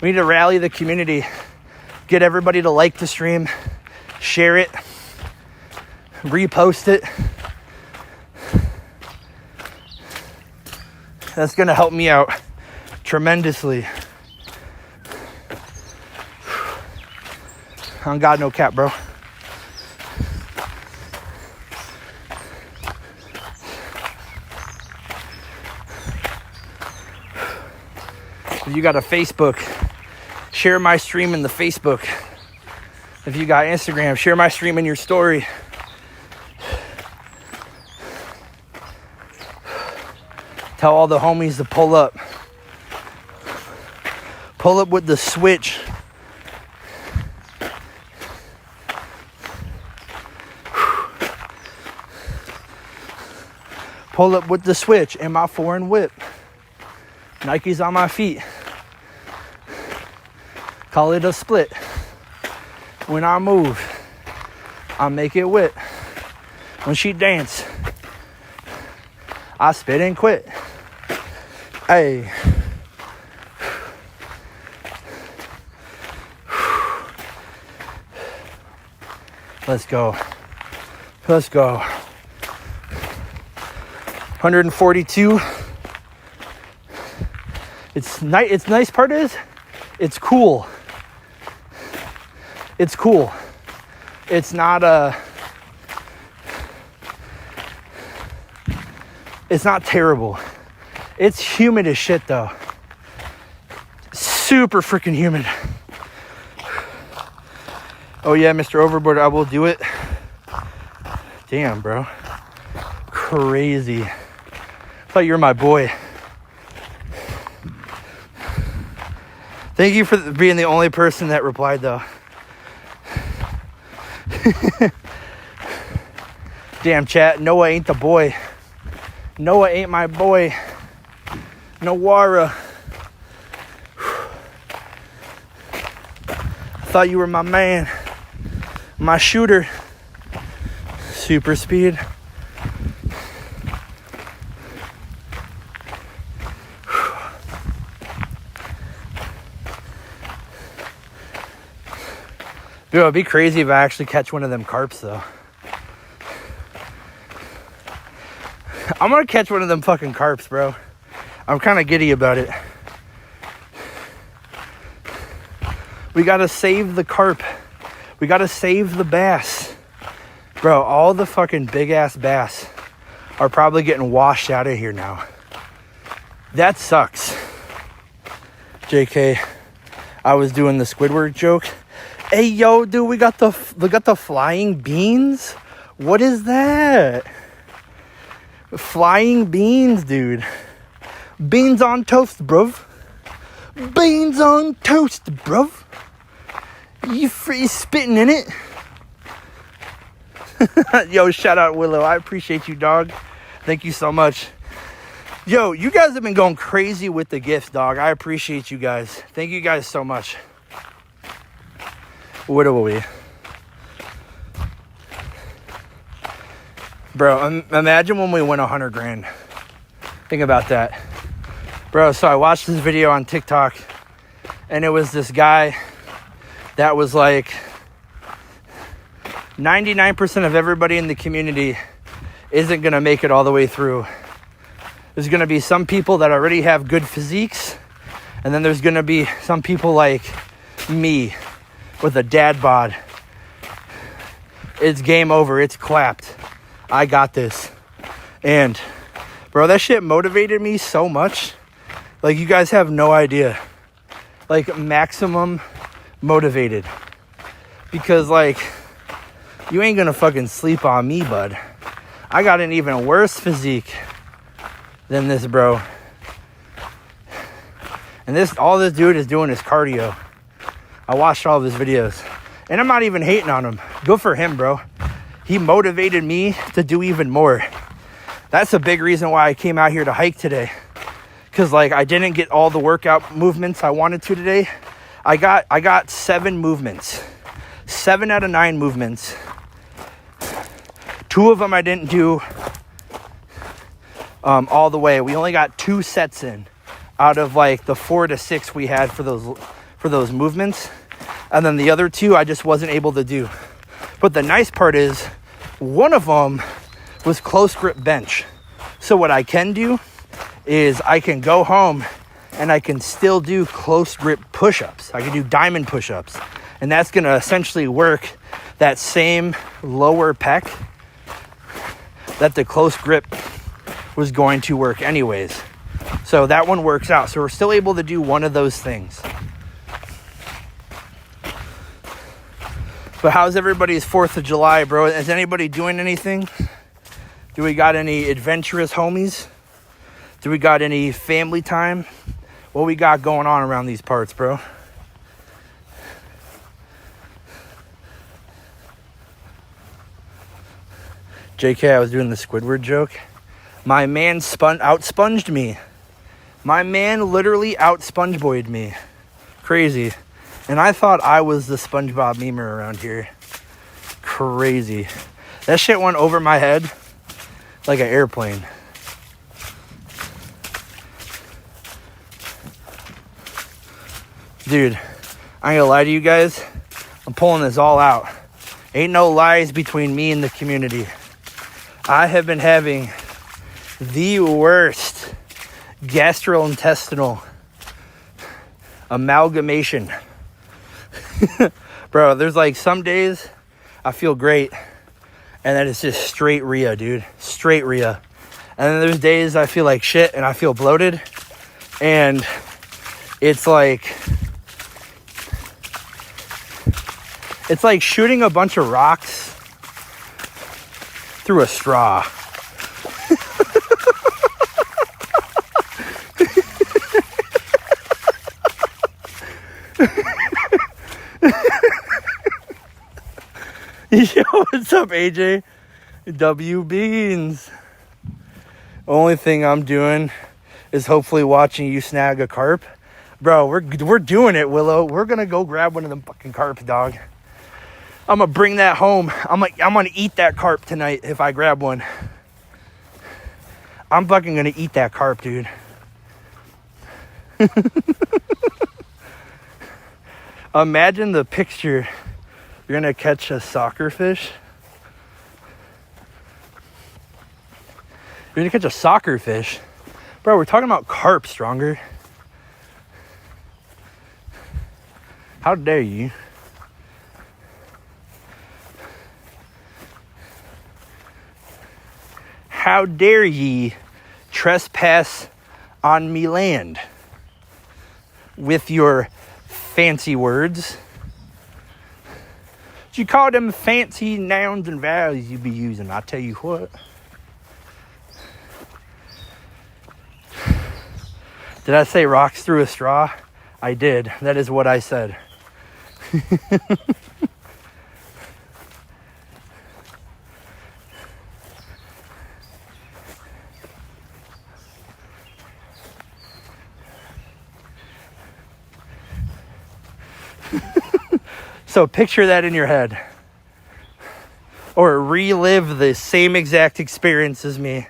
We need to rally the community, get everybody to like the stream, share it, repost it. That's gonna help me out tremendously. On God, no cap, bro. If you got a Facebook, share my stream in the Facebook. If you got Instagram, share my stream in your story. Tell all the homies to pull up. Pull up with the switch. Pull up with the switch and my foreign whip. Nike's on my feet. Call it a split. When I move, I make it wet. When she dance, I spit and quit. Hey. Let's go. Let's go. 142. It's nice part is, it's cool. It's cool. It's not it's not terrible. It's humid as shit though. Super freaking humid. Oh yeah, Mr. Overboard, I will do it. Damn, bro. Crazy. I thought you were my boy. Thank you for being the only person that replied though. Damn, chat. Noah ain't the boy. Noah ain't my boy. Nawara. I thought you were my man. My shooter. Super speed. Dude, it'd be crazy if I actually catch one of them carps, though. I'm gonna catch one of them fucking carps, bro. I'm kind of giddy about it. We gotta save the carp. We gotta save the bass. Bro, all the fucking big-ass bass are probably getting washed out of here now. That sucks. JK, I was doing the Squidward joke. Hey, yo, dude, we got the flying beans. What is that? Flying beans, dude. Beans on toast, bruv. Beans on toast, bruv. You free spitting in it? Yo, shout out Willow. I appreciate you, dog. Thank you so much. Yo, you guys have been going crazy with the gifts, dog. I appreciate you guys. Thank you guys so much. What are we? Bro, imagine when we win 100 grand. Think about that. Bro, so I watched this video on TikTok, and it was this guy that was like, 99% of everybody in the community isn't going to make it all the way through. There's going to be some people that already have good physiques, and then there's going to be some people like me with a dad bod. It's game over. It's clapped. I got this. And bro, that shit motivated me so much. Like, you guys have no idea. Like, maximum motivated. Because, like, you ain't gonna fucking sleep on me, bud. I got an even worse physique than this, bro. And all this dude is doing is cardio. I watched all of his videos. And I'm not even hating on him. Good for him, bro. He motivated me to do even more. That's a big reason why I came out here to hike today. Because, like, I didn't get all the workout movements I wanted to today. I got 7 movements. 7 out of 9 movements. 2 of them I didn't do all the way. We only got 2 sets in out of, like, the 4 to 6 we had for those movements. And then the other 2 I just wasn't able to do. But the nice part is, one of them was close grip bench. So what I can do is I can go home and I can still do close grip push-ups. I can do diamond push-ups. And that's going to essentially work that same lower pec that the close grip was going to work anyways. So that one works out. So we're still able to do one of those things. But how's everybody's 4th of July, bro? Is anybody doing anything? Do we got any adventurous homies? Do we got any family time? What we got going on around these parts, bro? JK, I was doing the Squidward joke. My man outsponged me. My man literally out-SpongeBoyed me. Crazy. And I thought I was the SpongeBob memer around here. Crazy. That shit went over my head like an airplane. Dude, I ain't gonna lie to you guys. I'm pulling this all out. Ain't no lies between me and the community. I have been having the worst gastrointestinal amalgamation. Bro, there's like some days I feel great, and then it's just straight Rhea, dude. Straight Rhea. And then there's days I feel like shit and I feel bloated, and it's like shooting a bunch of rocks through a straw. Yo, what's up, AJ? W Beans. Only thing I'm doing is hopefully watching you snag a carp. Bro, we're doing it, Willow. We're gonna go grab one of them fucking carp, dog. I'm gonna bring that home. I'm gonna eat that carp tonight if I grab one. I'm fucking gonna eat that carp, dude. Imagine the picture. You're gonna catch a soccer fish. You're gonna catch a soccer fish. Bro, we're talking about carp, Stronger. How dare you? How dare ye trespass on me land with your fancy words? You call them fancy nouns and values you be using. I tell you what. Did I say rocks through a straw? I did. That is what I said. So picture that in your head. Or relive the same exact experience as me.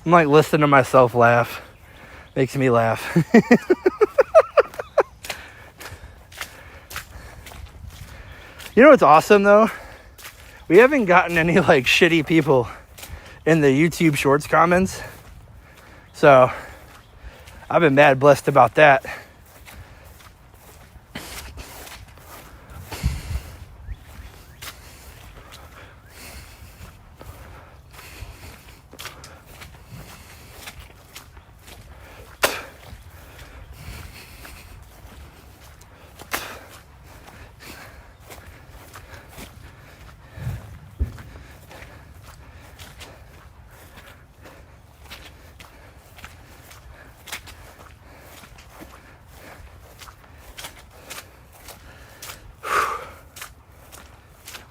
I'm like listening to myself laugh. Makes me laugh. You know what's awesome though? We haven't gotten any like shitty people in the YouTube Shorts comments. So I've been mad blessed about that.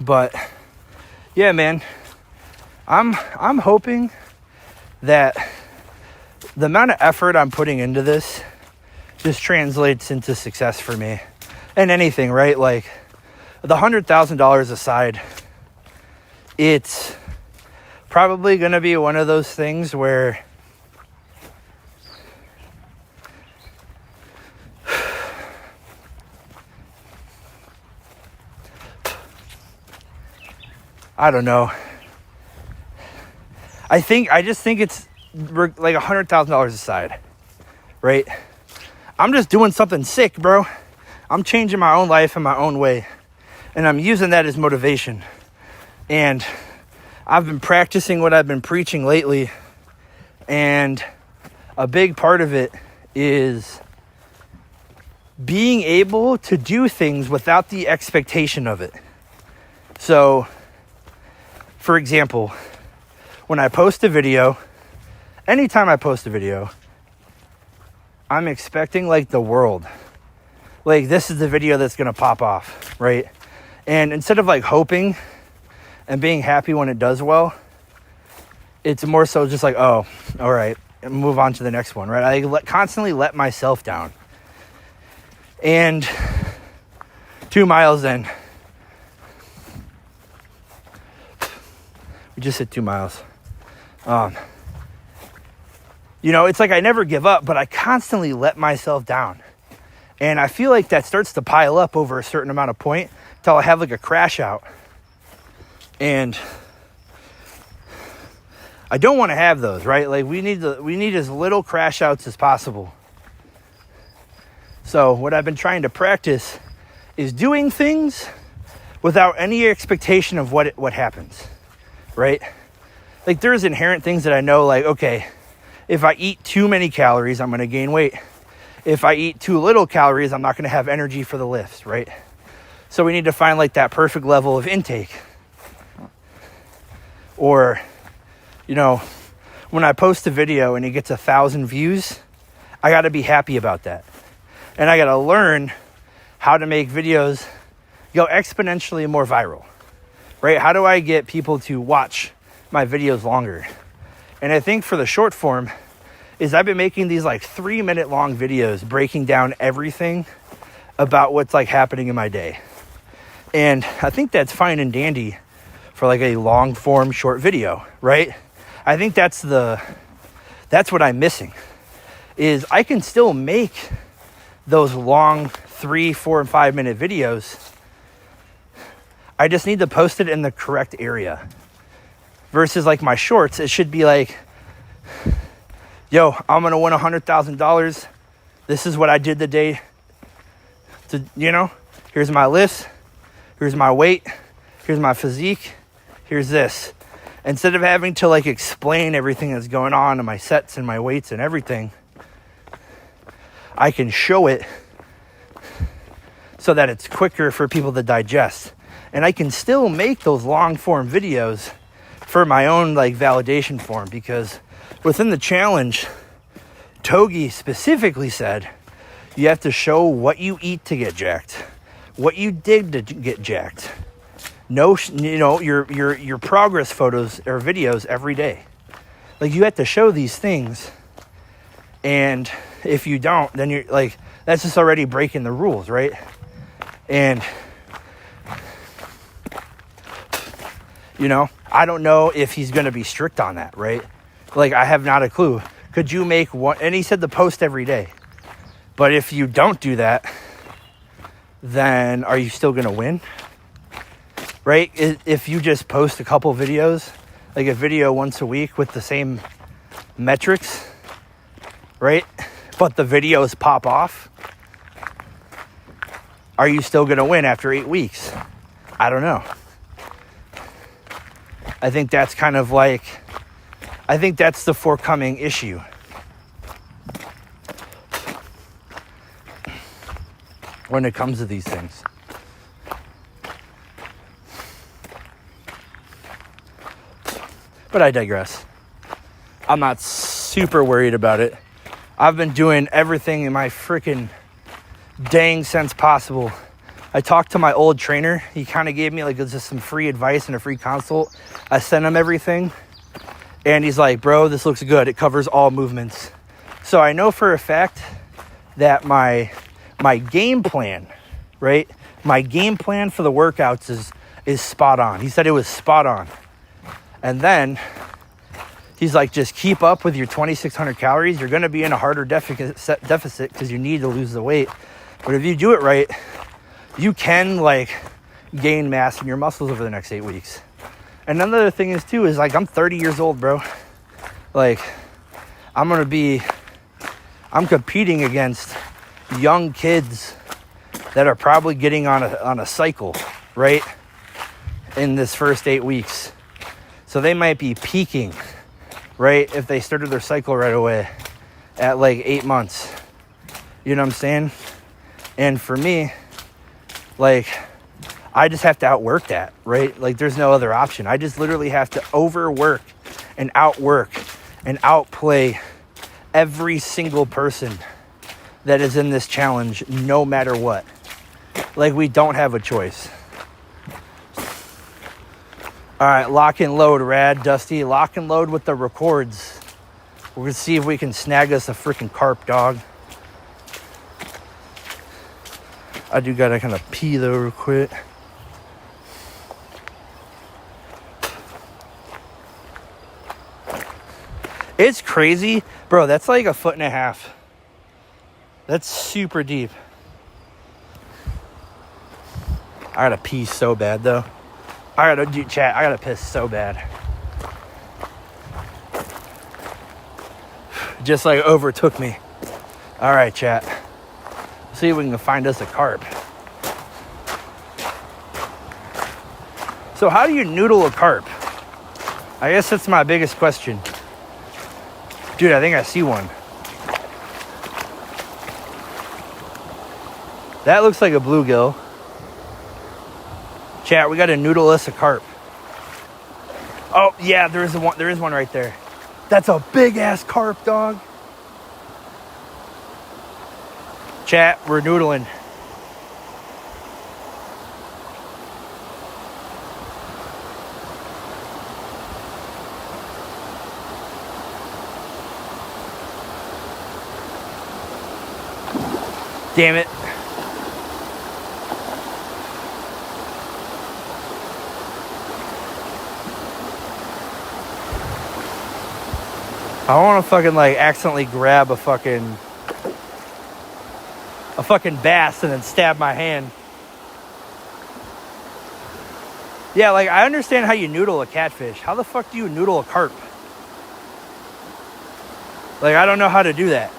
But yeah, man, I'm hoping that the amount of effort I'm putting into this just translates into success for me. And anything, right? Like the $100,000 aside, it's probably going to be one of those things where I don't know. I just think it's like $100,000 aside, right? I'm just doing something sick, bro. I'm changing my own life in my own way, and I'm using that as motivation. And I've been practicing what I've been preaching lately, and a big part of it is being able to do things without the expectation of it. So, for example, when I post a video, anytime I post a video, I'm expecting like the world. Like, this is the video that's going to pop off, right? And instead of like hoping and being happy when it does well, it's more so just like, oh, all right, and move on to the next one, right? I constantly let myself down. And 2 miles in, we just hit 2 miles. You know, it's like I never give up, but I constantly let myself down. And I feel like that starts to pile up over a certain amount of point till I have like a crash out. And I don't want to have those, right? Like we need as little crash outs as possible. So what I've been trying to practice is doing things without any expectation of what happens, right? Like there's inherent things that I know, like, okay, if I eat too many calories, I'm going to gain weight. If I eat too little calories, I'm not going to have energy for the lifts, right? So we need to find like that perfect level of intake. Or, you know, when I post a video and it gets 1,000 views, I got to be happy about that. And I got to learn how to make videos go exponentially more viral, right? How do I get people to watch my videos longer? And I think for the short form is I've been making these like 3-minute long videos breaking down everything about what's like happening in my day. And I think that's fine and dandy for like a long form short video, right? I think that's what I'm missing is I can still make those long 3, 4, and 5 minute videos. I just need to post it in the correct area. Versus like my shorts, it should be like, yo, I'm going to win $100,000. This is what I did the day to, you know, here's my lifts, here's my weight, here's my physique, here's this. Instead of having to like explain everything that's going on in my sets and my weights and everything, I can show it so that it's quicker for people to digest. And I can still make those long form videos for my own like validation form, because within the challenge, Togi specifically said you have to show what you eat to get jacked, what you did to get jacked. No, you know, your progress photos or videos every day. Like you have to show these things, and if you don't, then you're like, that's just already breaking the rules, right? And you know, I don't know if he's going to be strict on that, right? Like, I have not a clue. Could you make one? And he said to post every day. But if you don't do that, then are you still going to win? Right? If you just post a couple videos, like a video once a week with the same metrics, right? But the videos pop off, are you still going to win after 8 weeks? I don't know. I think that's kind of like, I think that's the forthcoming issue. When it comes to these things. But I digress. I'm not super worried about it. I've been doing everything in my freaking dang sense possible. I talked to my old trainer. He kind of gave me like just some free advice and a free consult. I sent him everything. And he's like, bro, this looks good. It covers all movements. So I know for a fact that my game plan, right? My game plan for the workouts is spot on. He said it was spot on. And then he's like, just keep up with your 2,600 calories. You're going to be in a harder deficit because you need to lose the weight. But if you do it right, you can like gain mass in your muscles over the next 8 weeks. And another thing is too, is like, I'm 30 years old, bro. Like, I'm competing against young kids that are probably getting on a cycle, right? In this first 8 weeks. So they might be peaking, right? If they started their cycle right away at like 8 months. You know what I'm saying? And for me, like, I just have to outwork that, right? Like, there's no other option. I just literally have to overwork and outwork and outplay every single person that is in this challenge, no matter what. Like, we don't have a choice. All right, lock and load, Rad, Dusty. Lock and load with the records. We're gonna see if we can snag us a freaking carp, dog. I do gotta kind of pee though real quick. It's crazy. Bro, that's like 1.5 feet. That's super deep. I gotta pee so bad though. I gotta piss so bad. Just like overtook me. All right, chat. See if we can find us a carp. So how do you noodle a carp? I guess that's my biggest question. Dude, I think I see one. That looks like a bluegill. Chat, we gotta noodle us a carp. Oh yeah, there is one right there. That's a big ass carp, dog. Chat, we're noodling. Damn it. I don't want to fucking like accidentally grab a fucking bass and then stab my hand. Yeah, like I understand how you noodle a catfish. How the fuck do you noodle a carp? Like I don't know how to do that.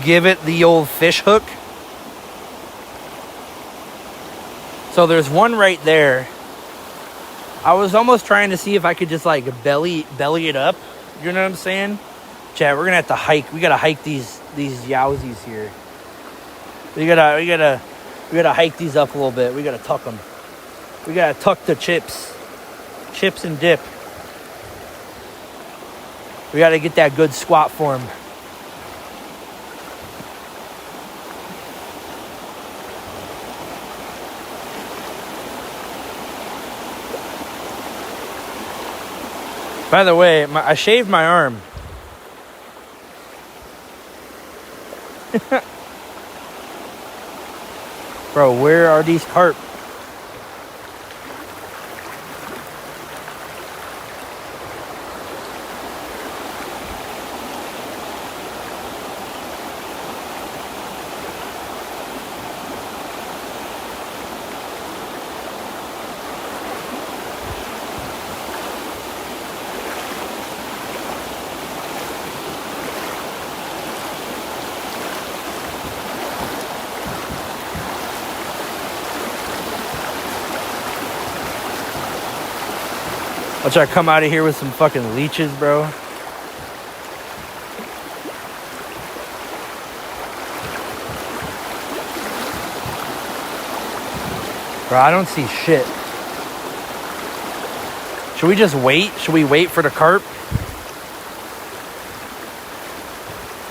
Give it the old fish hook. So there's one right there. I was almost trying to see if I could just like belly it up. You know what I'm saying? Chat, we're gonna have to hike. We gotta hike these yowzies here. We gotta hike these up a little bit. We gotta tuck them. We gotta tuck the chips and dip. We gotta get that good squat form. By the way, I shaved my arm. Bro, where are these carp? I'll try to come out of here with some fucking leeches, bro. Bro, I don't see shit. Should we just wait? Should we wait for the carp?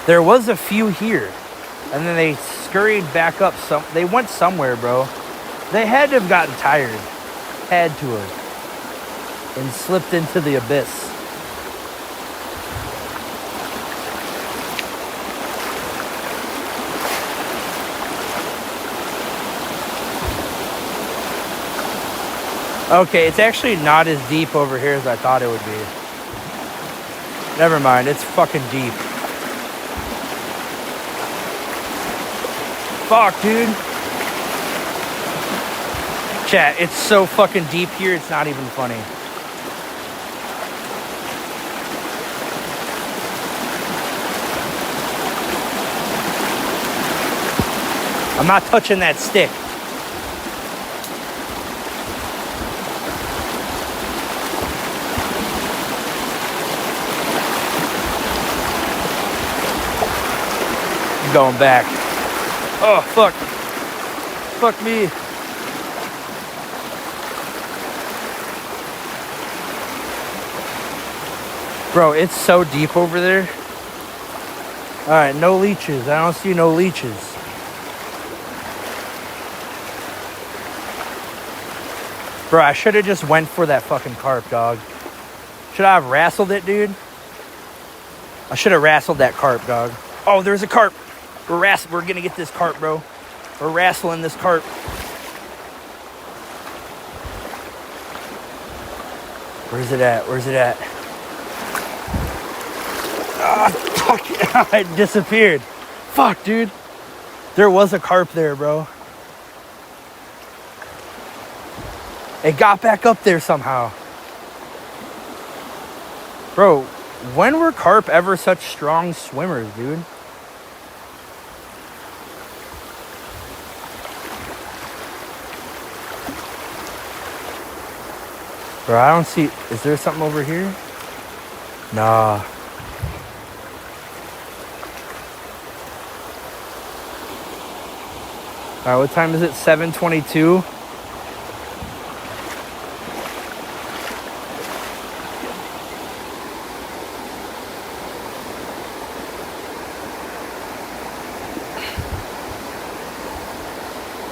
There was a few here. And then they scurried back up. They went somewhere, bro. They had to have gotten tired. Had to have. And slipped into the abyss. Okay, it's actually not as deep over here as I thought it would be. Never mind, it's fucking deep. Fuck, dude. Chat, it's so fucking deep here, it's not even funny. I'm not touching that stick. I'm going back. Oh, fuck. Fuck me. Bro, it's so deep over there. All right, no leeches. I don't see no leeches. Bro, I should have just went for that fucking carp, dog. Should I have wrestled it, dude? I should have wrestled that carp, dog. Oh, there's a carp. We're gonna get this carp, bro. We're wrestling this carp. Where's it at? Where's it at? Ah, fuck. It disappeared. Fuck, dude. There was a carp there, bro. It got back up there somehow. Bro, when were carp ever such strong swimmers, dude? Bro, I don't see... Is there something over here? Nah. Alright, what time is it? 7:22.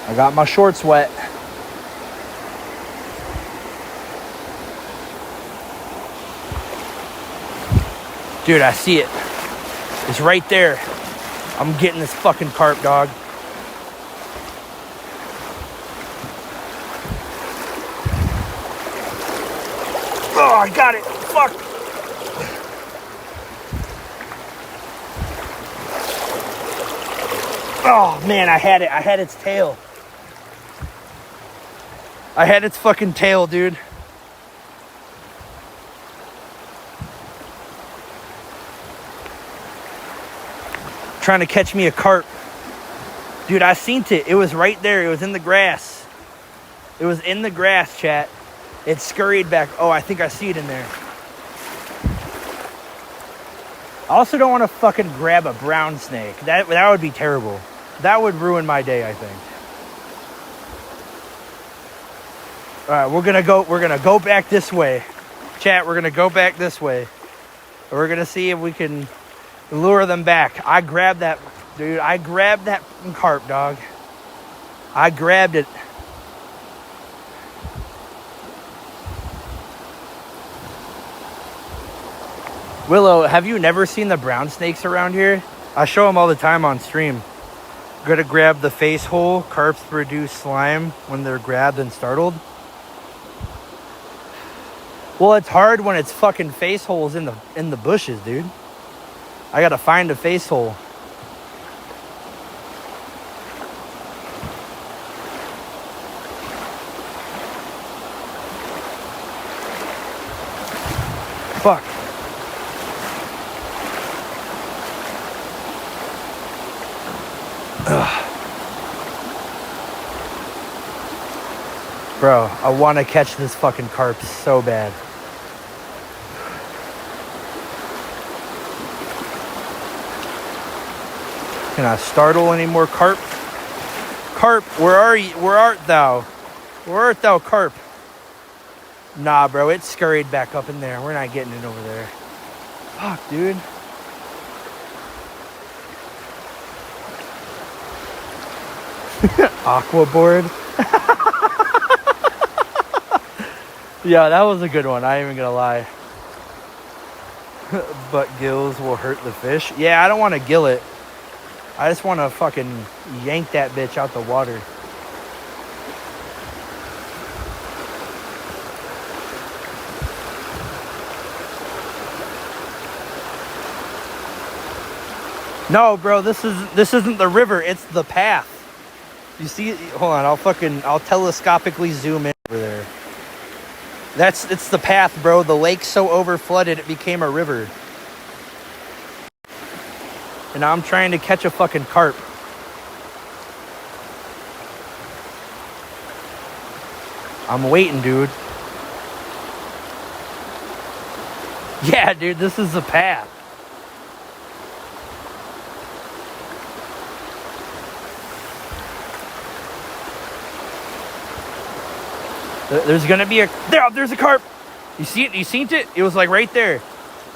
I got my shorts wet. Dude, I see it. It's right there. I'm getting this fucking carp, dog. Oh, I got it. Fuck. Oh, man, I had it. I had its tail. I had its fucking tail, dude. Trying to catch me a carp. Dude, I seen it. It was right there. It was in the grass. It was in the grass, chat. It scurried back. Oh, I think I see it in there. I also don't want to fucking grab a brown snake. That would be terrible. That would ruin my day, I think. All right, we're gonna go back this way. Chat, we're gonna go back this way. We're gonna see if we can lure them back. I grabbed that, dude. I grabbed that carp, dog. I grabbed it. Willow, have you never seen the brown snakes around here? I show them all the time on stream. Gotta grab the face hole. Carps produce slime when they're grabbed and startled. Well, it's hard when it's fucking face holes in the bushes, dude. I gotta find a face hole. Fuck. Ugh. Bro, I want to catch this fucking carp so bad. Can I startle any more carp? Carp, where are you? Where art thou? Where art thou, carp? Nah, bro, it scurried back up in there. We're not getting it over there. Fuck, dude. Aqua board. Yeah, that was a good one. I ain't even gonna lie. But gills will hurt the fish. Yeah, I don't want to gill it. I just want to fucking yank that bitch out the water. No, bro, this isn't the river. It's the path. You see? Hold on. I'll telescopically zoom in over there. It's the path, bro. The lake's so overflooded it became a river. And now I'm trying to catch a fucking carp. I'm waiting, dude. Yeah, dude, this is the path. There's gonna be there's a carp. You see it? You seen it? It was like right there.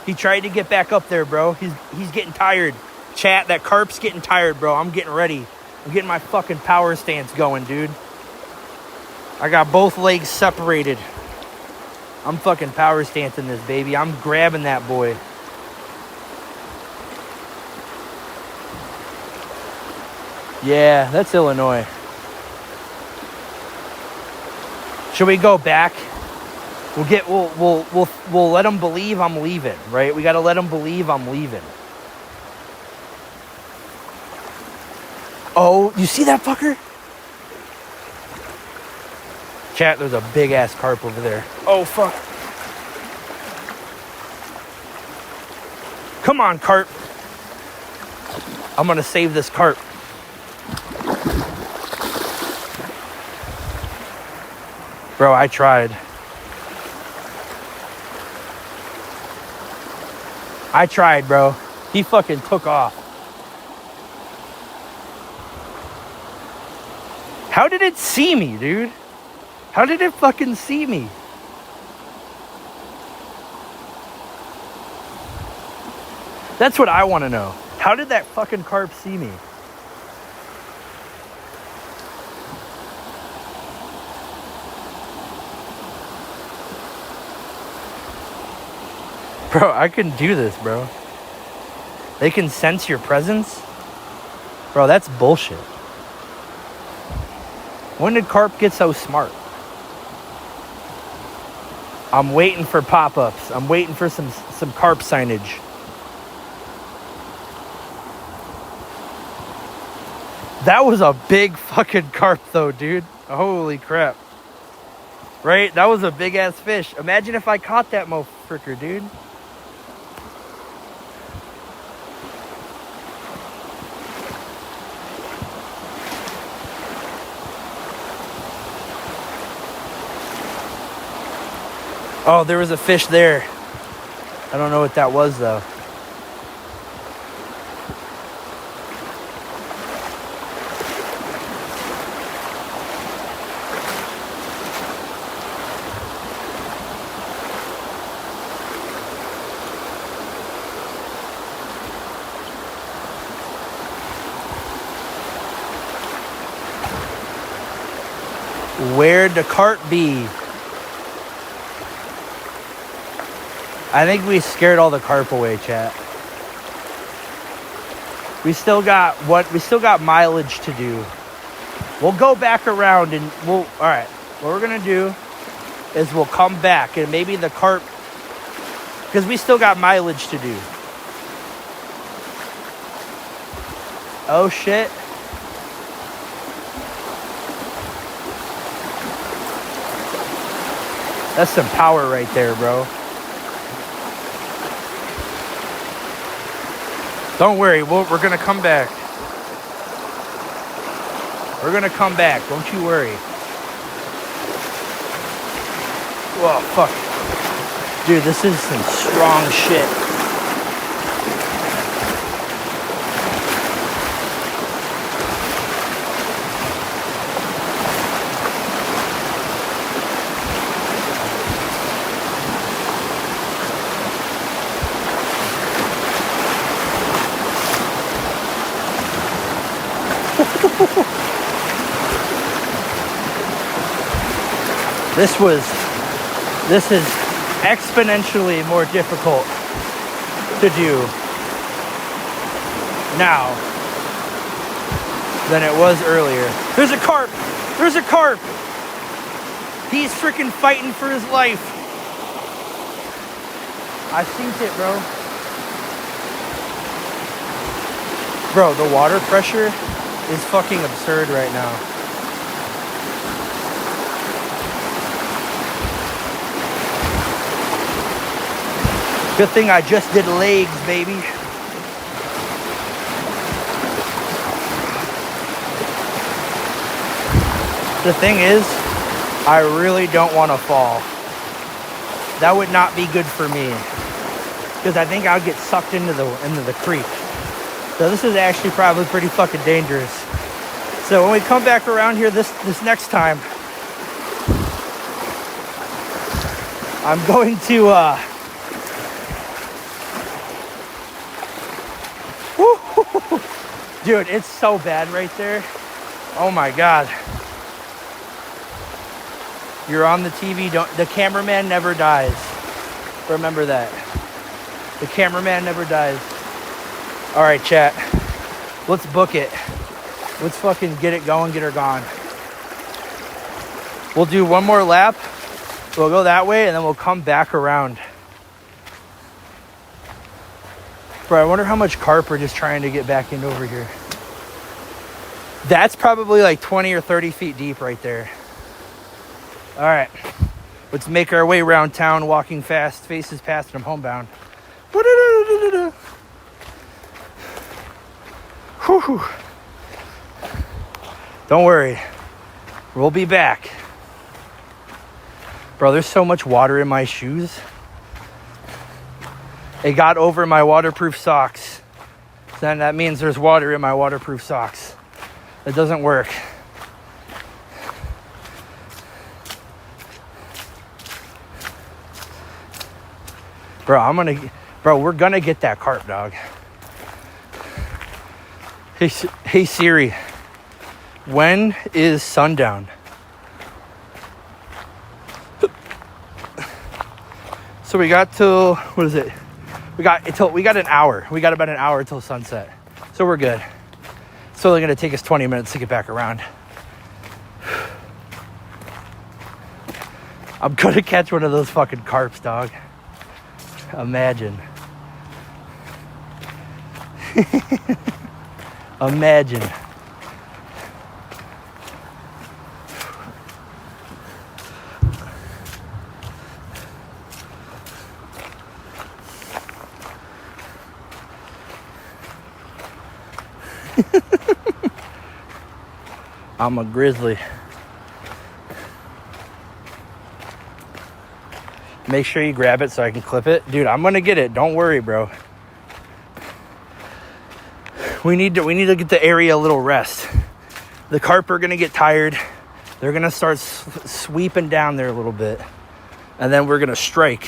He tried to get back up there, bro. He's getting tired. Chat, that carp's getting tired, bro. I'm getting ready. I'm getting my fucking power stance going, dude. I got both legs separated. I'm fucking power stancing this, baby. I'm grabbing that boy. Yeah, that's Illinois. Should we go back? We'll let them believe I'm leaving, right? We got to let them believe I'm leaving. Oh, you see that fucker? Chat, there's a big ass carp over there. Oh, fuck. Come on, carp. I'm gonna save this carp. Bro, I tried. I tried, bro. He fucking took off. How did it see me, dude? How did it fucking see me? That's what I want to know. How did that fucking carp see me? Bro, I can do this, bro. They can sense your presence? Bro, that's bullshit. When did carp get so smart? I'm waiting for pop-ups. I'm waiting for some carp signage. That was a big fucking carp though, dude. Holy crap. Right? That was a big ass fish. Imagine if I caught that motherfucker, dude. Oh, there was a fish there. I don't know what that was, though. Where'd the carp be? I think we scared all the carp away, chat. We still got mileage to do. We'll go back around and all right. What we're gonna do is we'll come back and maybe the carp, because we still got mileage to do. Oh shit. That's some power right there, bro. Don't worry, we're gonna come back. We're gonna come back, don't you worry. Whoa, fuck. Dude, this is some strong shit. This is exponentially more difficult to do now than it was earlier. There's a carp! There's a carp! He's freaking fighting for his life. I seen it, bro. Bro, the water pressure is fucking absurd right now. Good thing I just did legs, baby. The thing is, I really don't want to fall. That would not be good for me, because I think I'll get sucked into the creek. So this is actually probably pretty fucking dangerous. So when we come back around here this next time, I'm going to dude, it's so bad right there. Oh my God. You're on the TV. The cameraman never dies. Remember that. The cameraman never dies. All right, chat. Let's book it. Let's fucking get it going, get her gone. We'll do one more lap. We'll go that way, and then we'll come back around. Bro, I wonder how much carp we're just trying to get back into over here. That's probably like 20 or 30 feet deep right there. All right, let's make our way around town, walking fast, faces past, and I'm homebound. Whew. Don't worry, we'll be back. Bro, there's so much water in my shoes. It got over my waterproof socks. Then that means there's water in my waterproof socks. It doesn't work. Bro, we're gonna get that carp, dog. Hey Siri, when is sundown? So we got till, what is it? We got an hour. We got about an hour till sunset. So we're good. It's only gonna take us 20 minutes to get back around. I'm gonna catch one of those fucking carps, dog. Imagine. Imagine. I'm a grizzly. Make sure you grab it so I can clip it. Dude, I'm gonna get it. Don't worry, bro. We need to get the area a little rest. The carp are gonna get tired. They're gonna start sweeping down there a little bit. And then we're gonna strike.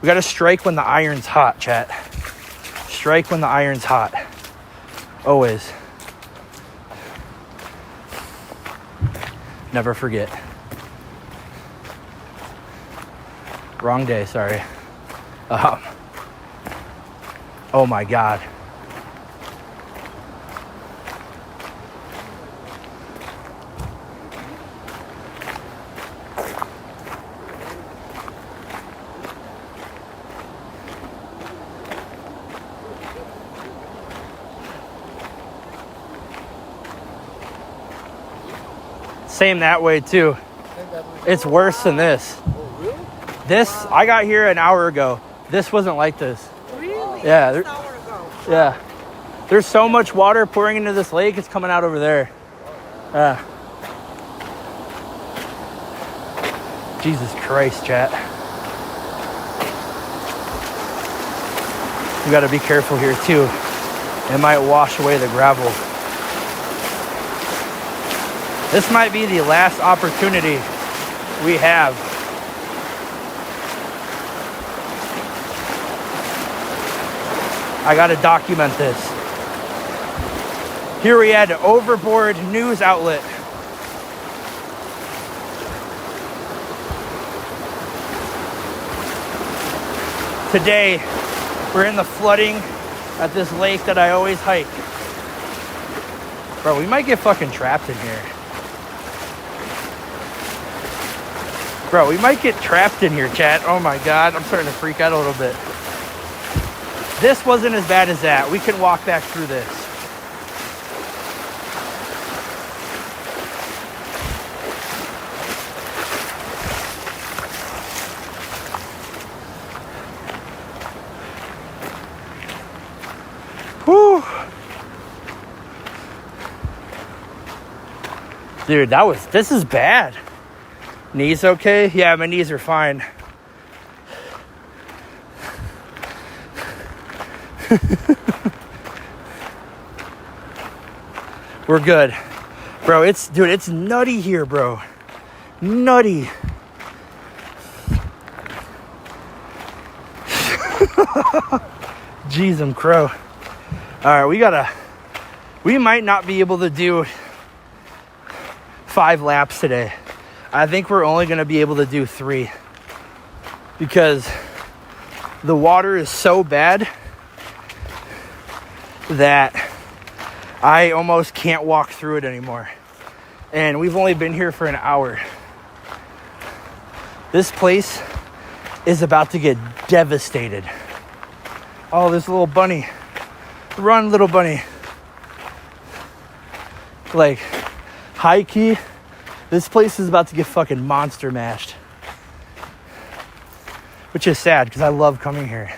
We gotta strike when the iron's hot, chat. Strike when the iron's hot. Always. Never forget. Wrong day, sorry. Oh my God. Same that way too. It's worse than this. This, I got here an hour ago. This wasn't like this. Really? Yeah. An hour ago. Yeah. There's so much water pouring into this lake, it's coming out over there. Jesus Christ, chat. You gotta be careful here too. It might wash away the gravel. This might be the last opportunity we have. I gotta document this. Here we had an Overboard news outlet. Today, we're in the flooding at this lake that I always hike. Bro, we might get fucking trapped in here. Bro, we might get trapped in here, chat. Oh my God, I'm starting to freak out a little bit. This wasn't as bad as that. We can walk back through this. Dude, this is bad. Knees okay? Yeah, my knees are fine. We're good. Bro, it's nutty here, bro. Nutty. Jeez, I'm crow. All right, we might not be able to do 5 laps today. I think we're only going to be able to do 3 because the water is so bad that I almost can't walk through it anymore. And we've only been here for an hour. This place is about to get devastated. Oh, this little bunny. Run, little bunny. Like, high key, this place is about to get fucking monster mashed. Which is sad, because I love coming here.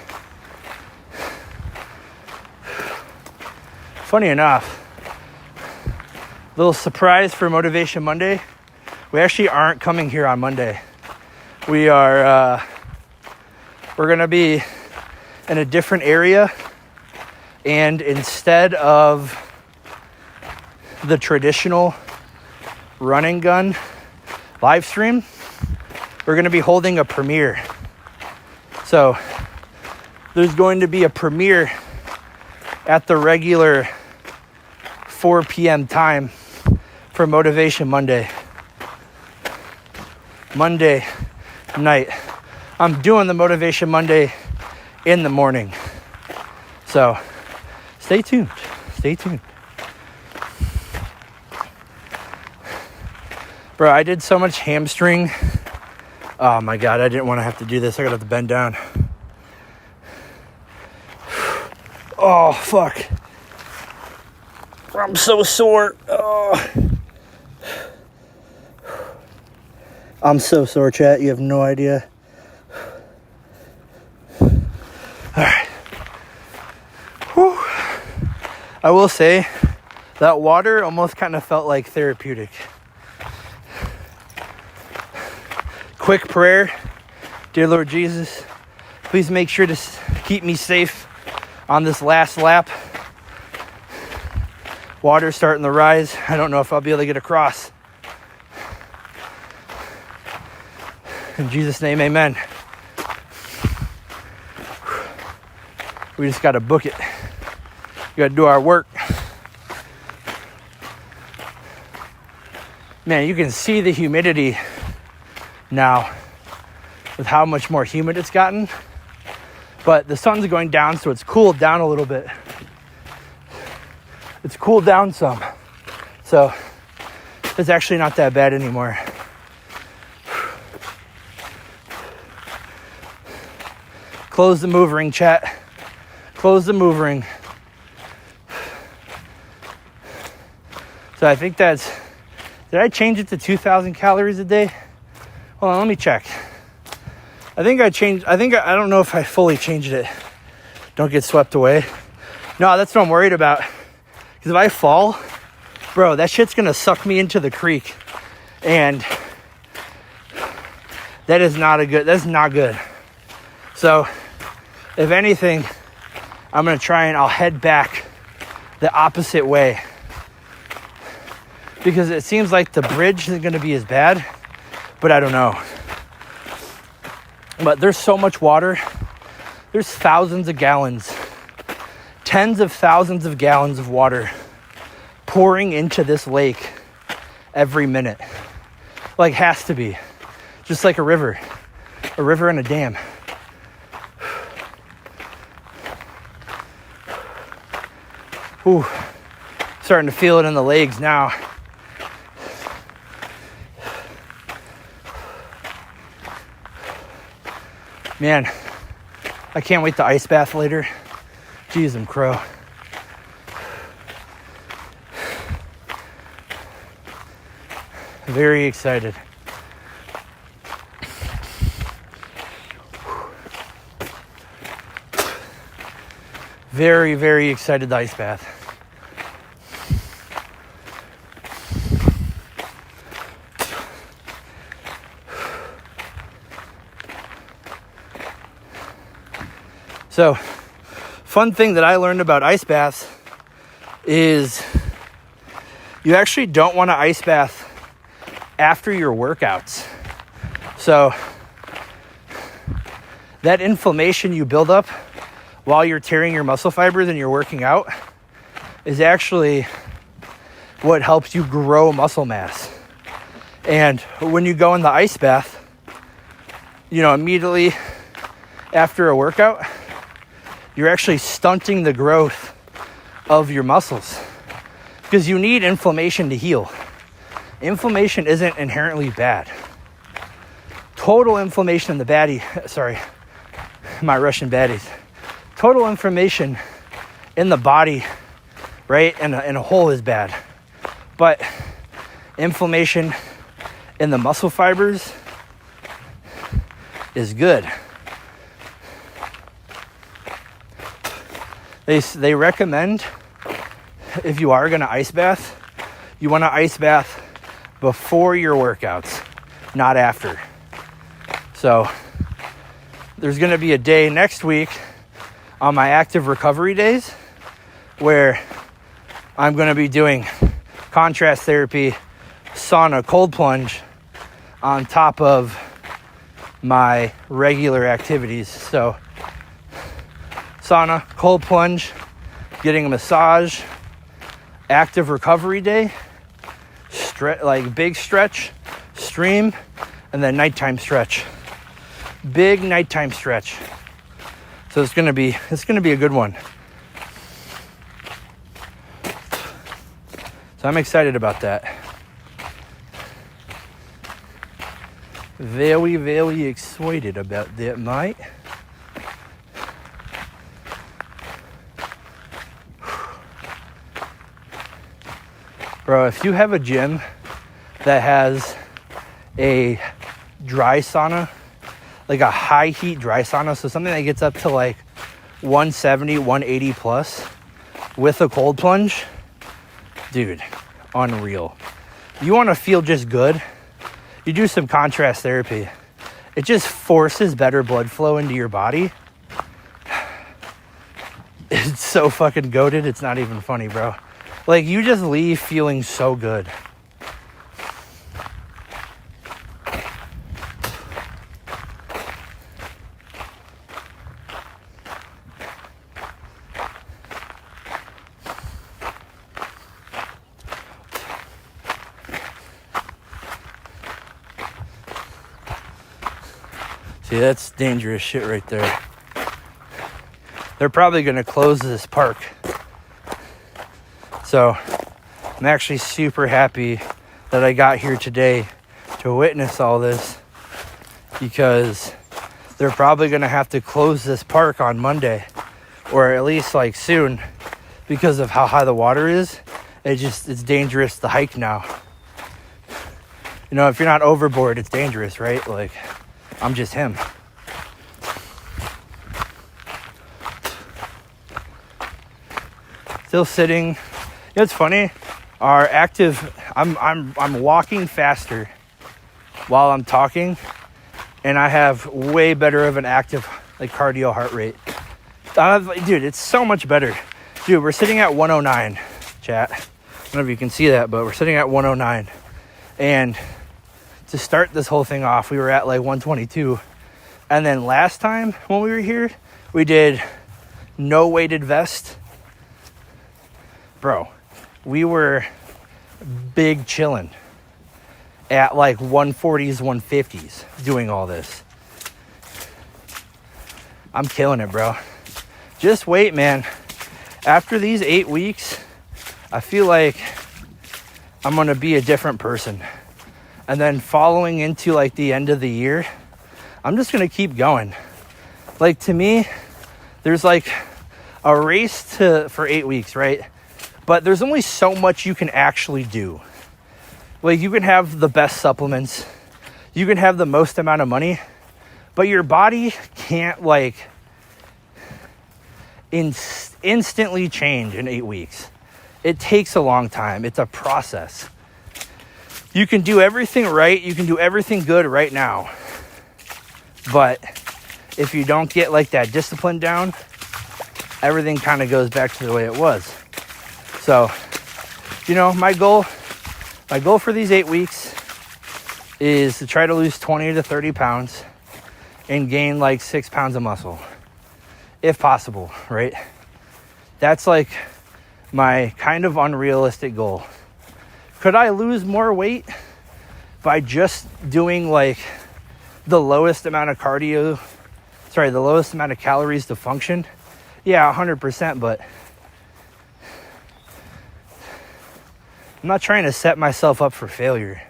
Funny enough, little surprise for Motivation Monday. We actually aren't coming here on Monday. We're gonna be in a different area, and instead of the traditional run and gun live stream, we're gonna be holding a premiere. So there's going to be a premiere at the regular 4 p.m. time for Motivation Monday. Monday night. I'm doing the Motivation Monday in the morning. So stay tuned. Stay tuned. Bro, I did so much hamstring. Oh my God, I didn't want to have to do this. I gotta have to bend down. Oh, fuck. I'm so sore. Oh. I'm so sore, chat. You have no idea. All right. Whew. I will say that water almost kind of felt like therapeutic. Quick prayer. Dear Lord Jesus, please make sure to keep me safe on this last lap. Water's starting to rise. I don't know if I'll be able to get across. In Jesus' name, amen. We just got to book it. We got to do our work. Man, you can see the humidity now with how much more humid it's gotten. But the sun's going down, so it's cooled down a little bit. It's cooled down some. So it's actually not that bad anymore. Close the move ring, chat. Close the move ring. So I think that's... Did I change it to 2,000 calories a day? Hold on, let me check. I don't know if I fully changed it. Don't get swept away. No, that's what I'm worried about. Because if I fall, bro, that shit's going to suck me into the creek. And that's not good. So, if anything, I'm going to try and I'll head back the opposite way. Because it seems like the bridge isn't going to be as bad. But I don't know. But there's so much water. There's thousands of gallons. Tens of thousands of gallons of water pouring into this lake every minute. Like, has to be. Just like a river. A river and a dam. Ooh. Starting to feel it in the legs now. Man, I can't wait to ice bath later. Jeez, I'm crow. Very excited. Very, very excited to ice bath. So, fun thing that I learned about ice baths is you actually don't want to ice bath after your workouts. So, that inflammation you build up while you're tearing your muscle fibers and you're working out is actually what helps you grow muscle mass. And when you go in the ice bath, you know, immediately after a workout, you're actually stunting the growth of your muscles because you need inflammation to heal. Inflammation isn't inherently bad. Total inflammation in the baddie, sorry, my Russian baddies. Total inflammation in the body, right, and a whole is bad. But inflammation in the muscle fibers is good. They recommend if you are going to ice bath, you want to ice bath before your workouts, not after. So there's going to be a day next week on my active recovery days where I'm going to be doing contrast therapy, sauna, cold plunge on top of my regular activities. So sauna, cold plunge, getting a massage, active recovery day, like big stretch, stream, and then nighttime stretch. Big nighttime stretch. So it's gonna be a good one. So I'm excited about that. Very, very excited about that, mate. Bro, if you have a gym that has a dry sauna, like a high heat dry sauna, so something that gets up to like 170, 180 plus with a cold plunge, dude, unreal. You want to feel just good? You do some contrast therapy. It just forces better blood flow into your body. It's so fucking goated, it's not even funny, bro. Like, you just leave feeling so good. See, that's dangerous shit right there. They're probably going to close this park. So I'm actually super happy that I got here today to witness all this, because they're probably going to have to close this park on Monday, or at least like soon, because of how high the water is. It's dangerous to hike now. You know, if you're not overboard, it's dangerous, right? Like, I'm just him. Still sitting. You know, it's funny. Our active, I'm walking faster while I'm talking, and I have way better of an active, like, cardio heart rate. Dude, it's so much better. Dude, we're sitting at 109, chat. I don't know if you can see that, but we're sitting at 109. And to start this whole thing off, we were at like 122. And then last time when we were here, we did no weighted vest. Bro, we were big chilling at like 140s, 150s doing all this. I'm killing it, bro. Just wait, man. After these 8 weeks, I feel like I'm going to be a different person. And then following into like the end of the year, I'm just going to keep going. Like, to me, there's like a race for 8 weeks, right? But there's only so much you can actually do. Like, you can have the best supplements, you can have the most amount of money, but your body can't like instantly change in 8 weeks. It takes a long time. It's a process. You can do everything right, you can do everything good right now, but if you don't get like that discipline down, everything kind of goes back to the way it was. So, you know, my goal for these 8 weeks is to try to lose 20 to 30 pounds and gain like 6 pounds of muscle, if possible, right? That's like my kind of unrealistic goal. Could I lose more weight by just doing like the lowest amount of the lowest amount of calories to function? Yeah, 100%, but I'm not trying to set myself up for failure.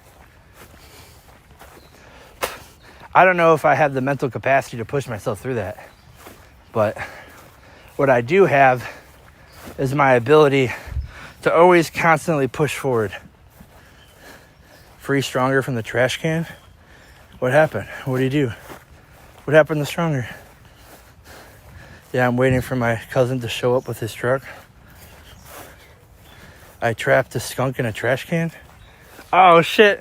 I don't know if I have the mental capacity to push myself through that, but what I do have is my ability to always constantly push forward. Free Stronger from the trash can? What happened? What do you do? What happened to Stronger? Yeah, I'm waiting for my cousin to show up with his truck. I trapped a skunk in a trash can. Oh shit.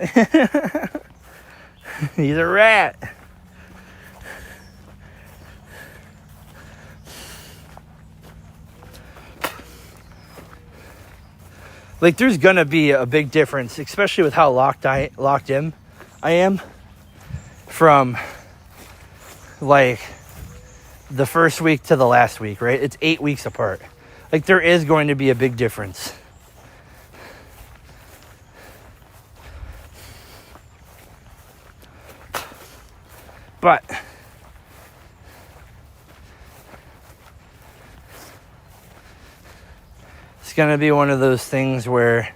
He's a rat. Like, there's gonna be a big difference, especially with how locked in I am from like the first week to the last week, right? It's 8 weeks apart. Like, there is going to be a big difference. But it's going to be one of those things where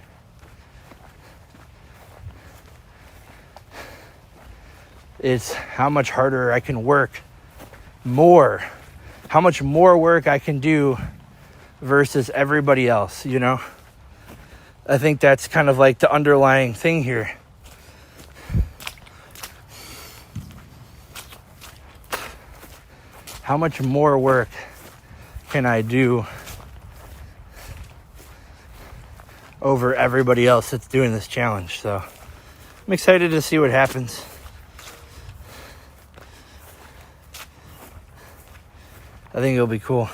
it's how much harder I can work more, how much more work I can do versus everybody else, you know? I think that's kind of like the underlying thing here. How much more work can I do over everybody else that's doing this challenge? So I'm excited to see what happens. I think it'll be cool.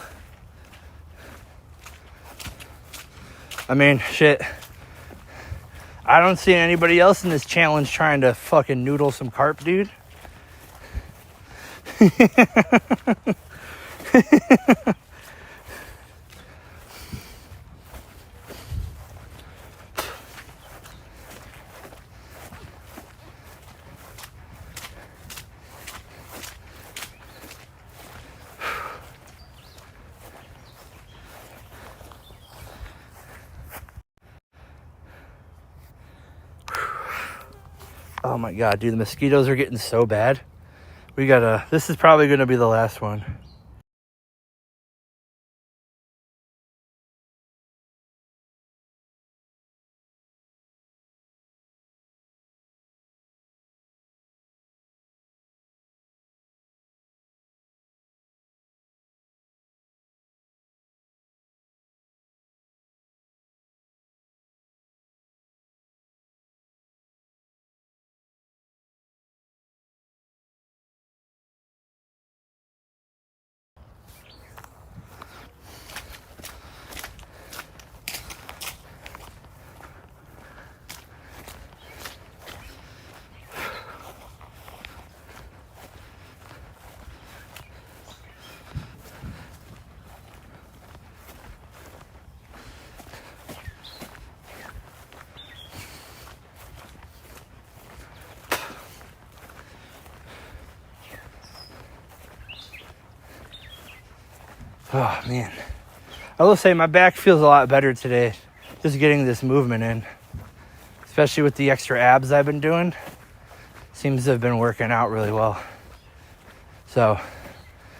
I mean, shit. I don't see anybody else in this challenge trying to fucking noodle some carp, dude. Oh my god, dude, the mosquitoes are getting so bad. This is probably gonna be the last one. Oh man, I will say my back feels a lot better today, just getting this movement in, especially with the extra abs I've been doing. Seems to have been working out really well. So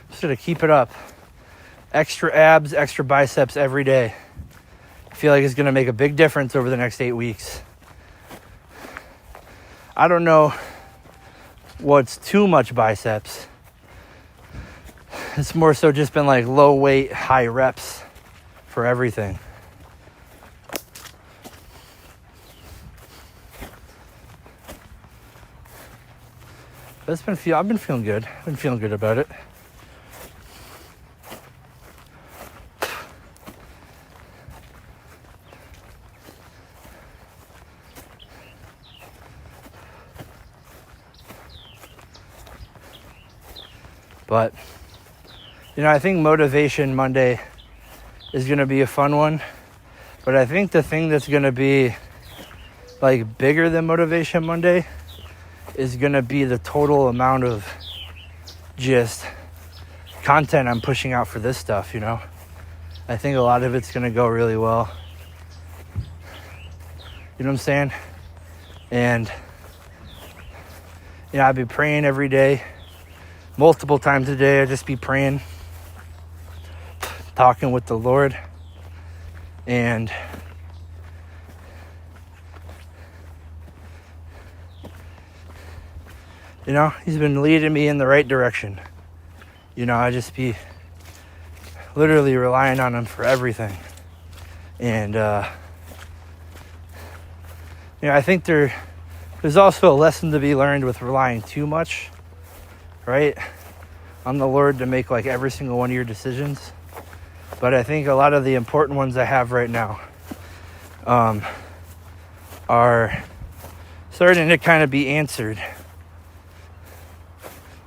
just gonna keep it up. Extra abs, extra biceps every day. I feel like it's gonna make a big difference over the next 8 weeks. I don't know what's too much biceps. It's more so just been like low weight, high reps for everything. But I've been feeling good. I've been feeling good about it. But, I think Motivation Monday is going to be a fun one. But I think the thing that's going to be like bigger than Motivation Monday is going to be the total amount of just content I'm pushing out for this stuff, I think a lot of it's going to go really well. You know what I'm saying? And, I'd be praying every day, multiple times a day. I'd just be praying, talking with the Lord. And, he's been leading me in the right direction. I just be literally relying on him for everything. And, I think there's also a lesson to be learned with relying too much, right, on the Lord to make like every single one of your decisions. But I think a lot of the important ones I have right now are starting to kind of be answered.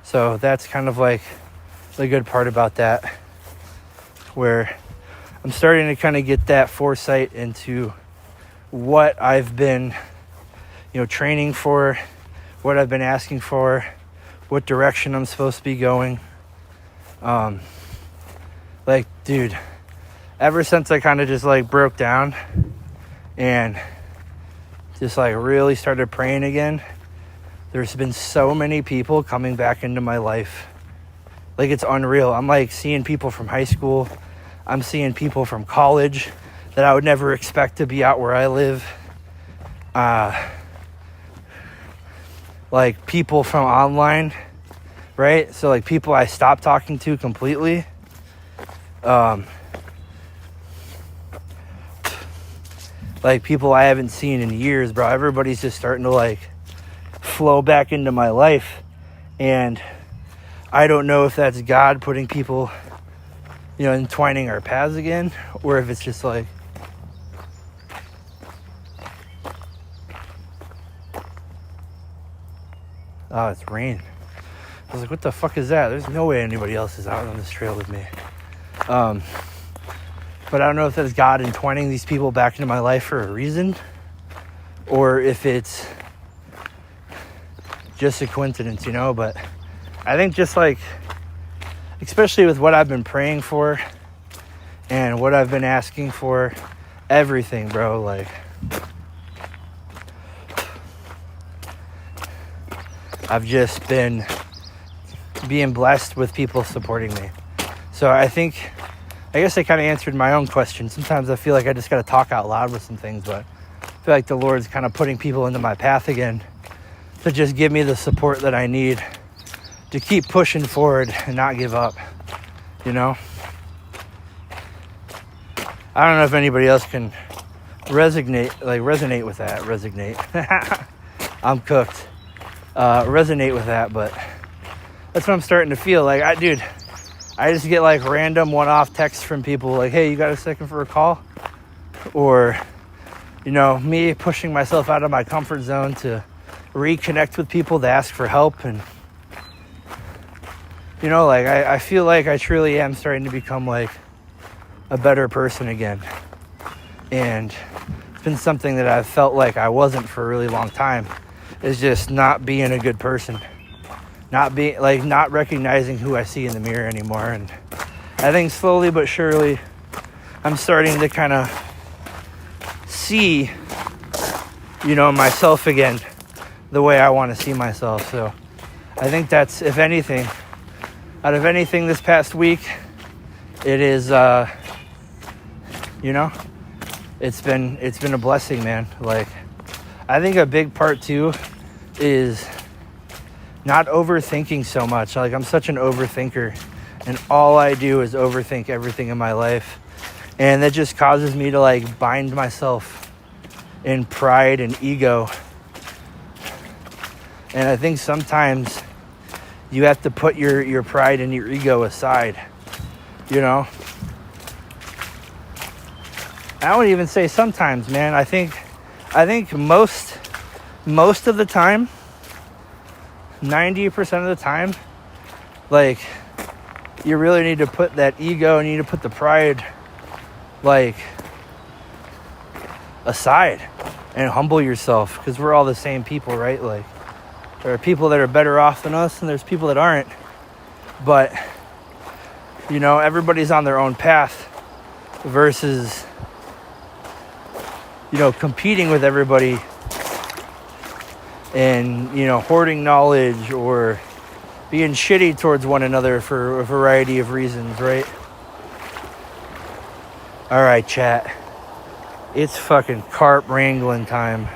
So that's kind of like the good part about that, where I'm starting to kind of get that foresight into what I've been, training for, what I've been asking for, what direction I'm supposed to be going. Like, dude, ever since I kind of just like broke down and just like really started praying again, there's been so many people coming back into my life. Like, it's unreal. I'm like seeing people from high school. I'm seeing people from college that I would never expect to be out where I live. Like people from online, right? So like people I stopped talking to completely. Like people I haven't seen in years, bro. Everybody's just starting to like flow back into my life. And I don't know if that's God putting people, entwining our paths again, or if it's just like, oh, it's rain. I was like, what the fuck is that? There's no way anybody else is out on this trail with me. But I don't know if that's God entwining these people back into my life for a reason, or if it's just a coincidence, But I think just like, especially with what I've been praying for and what I've been asking for, everything, bro, like, I've just been being blessed with people supporting me. So I guess I kind of answered my own question. Sometimes I feel like I just got to talk out loud with some things, but I feel like the Lord's kind of putting people into my path again to just give me the support that I need to keep pushing forward and not give up, I don't know if anybody else can resonate with that. I'm cooked. Resonate with that, but that's what I'm starting to feel like. I just get like random one-off texts from people like, hey, you got a second for a call? Or, me pushing myself out of my comfort zone to reconnect with people to ask for help. And, I feel like I truly am starting to become like a better person again. And it's been something that I've felt like I wasn't for a really long time, is just not being a good person. Not recognizing who I see in the mirror anymore. And I think slowly but surely I'm starting to kind of see, myself again the way I want to see myself. So I think that's, if anything, out of anything this past week, it is, it's been a blessing, man. Like, I think a big part too is not overthinking so much. Like, I'm such an overthinker, and all I do is overthink everything in my life. And that just causes me to like bind myself in pride and ego. And I think sometimes you have to put your pride and your ego aside, I don't even say sometimes, man. I think most of the time, 90% of the time, like, you really need to put that ego and you need to put the pride, like, aside and humble yourself, because we're all the same people, right? Like, there are people that are better off than us and there's people that aren't, but you know, everybody's on their own path versus, you know, competing with everybody and, you know, hoarding knowledge or being shitty towards one another for a variety of reasons, right? All right, chat. It's fucking carp wrangling time.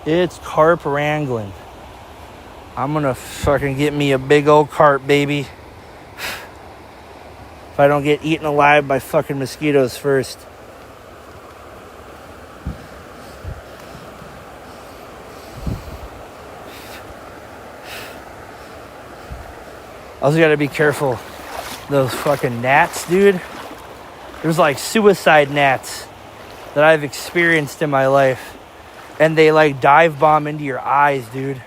It's carp wrangling. I'm gonna fucking get me a big old carp, baby. If I don't get eaten alive by fucking mosquitoes first. Also gotta be careful. Those fucking gnats, dude. There's like suicide gnats that I've experienced in my life. And they like dive bomb into your eyes, dude.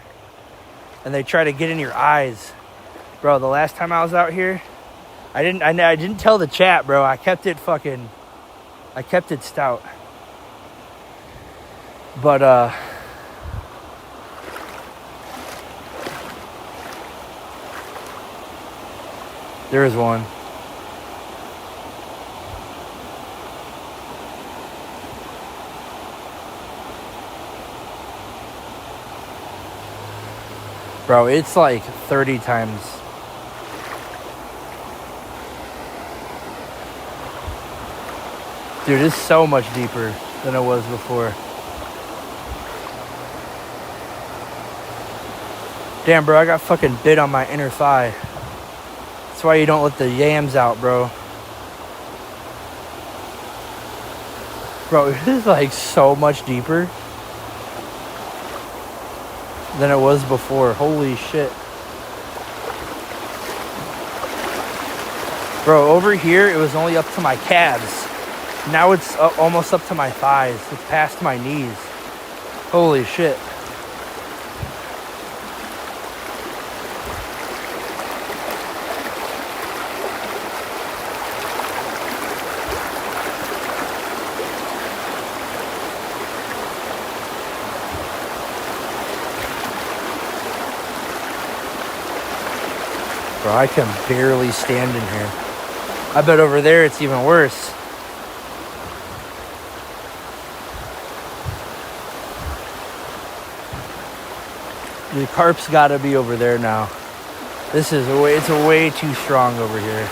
And they try to get in your eyes. Bro, the last time I was out here, I didn't tell the chat, bro. I kept it stout. But there is one. Bro, it's like 30 times. Dude, it's so much deeper than it was before. Damn, bro, I got fucking bit on my inner thigh. That's why you don't let the yams out, bro. Bro, this is like so much deeper than it was before. Holy shit. Bro, over here, it was only up to my calves. Now it's almost up to my thighs. It's past my knees. Holy shit. Bro, I can barely stand in here. I bet over there it's even worse. The carp's gotta be over there now. It's way too strong over here.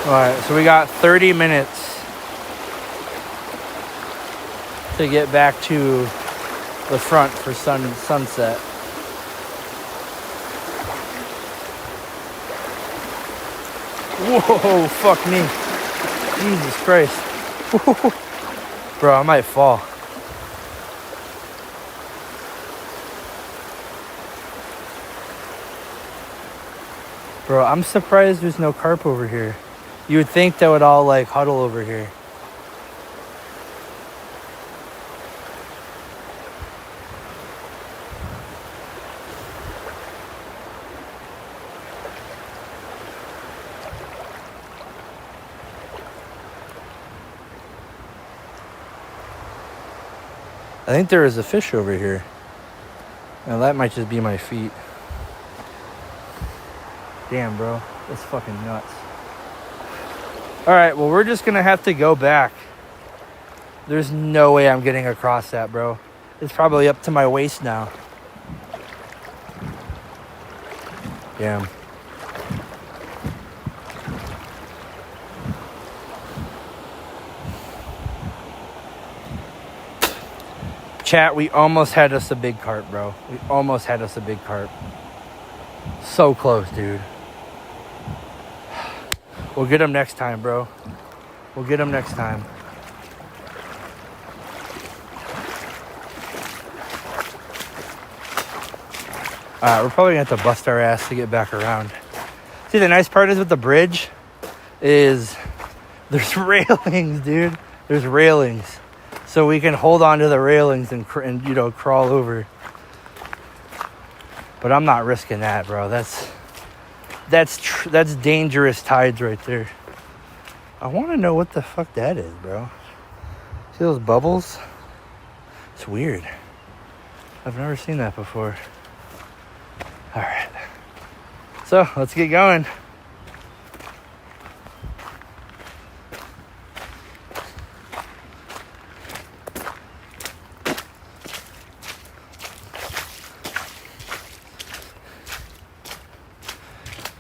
Alright, so we got 30 minutes to get back to the front for sunset. Whoa, fuck me. Jesus Christ. Bro, I might fall. Bro, I'm surprised there's no carp over here. You would think they would all like huddle over here. I think there is a fish over here. Now that might just be my feet. Damn, bro. That's fucking nuts. Alright, well, we're just gonna have to go back. There's no way I'm getting across that, bro. It's probably up to my waist now. Damn. Chat, we almost had us a big carp, bro. We almost had us a big carp. So close, dude. We'll get him next time, bro. We'll get him next time. Alright, we're probably going to have to bust our ass to get back around. See, the nice part is with the bridge, is there's railings, dude. There's railings. So we can hold on to the railings and you know, crawl over. But I'm not risking that, bro. That's dangerous tides right there. I want to know what the fuck that is, bro. See those bubbles? It's weird. I've never seen that before. All right. So let's get going.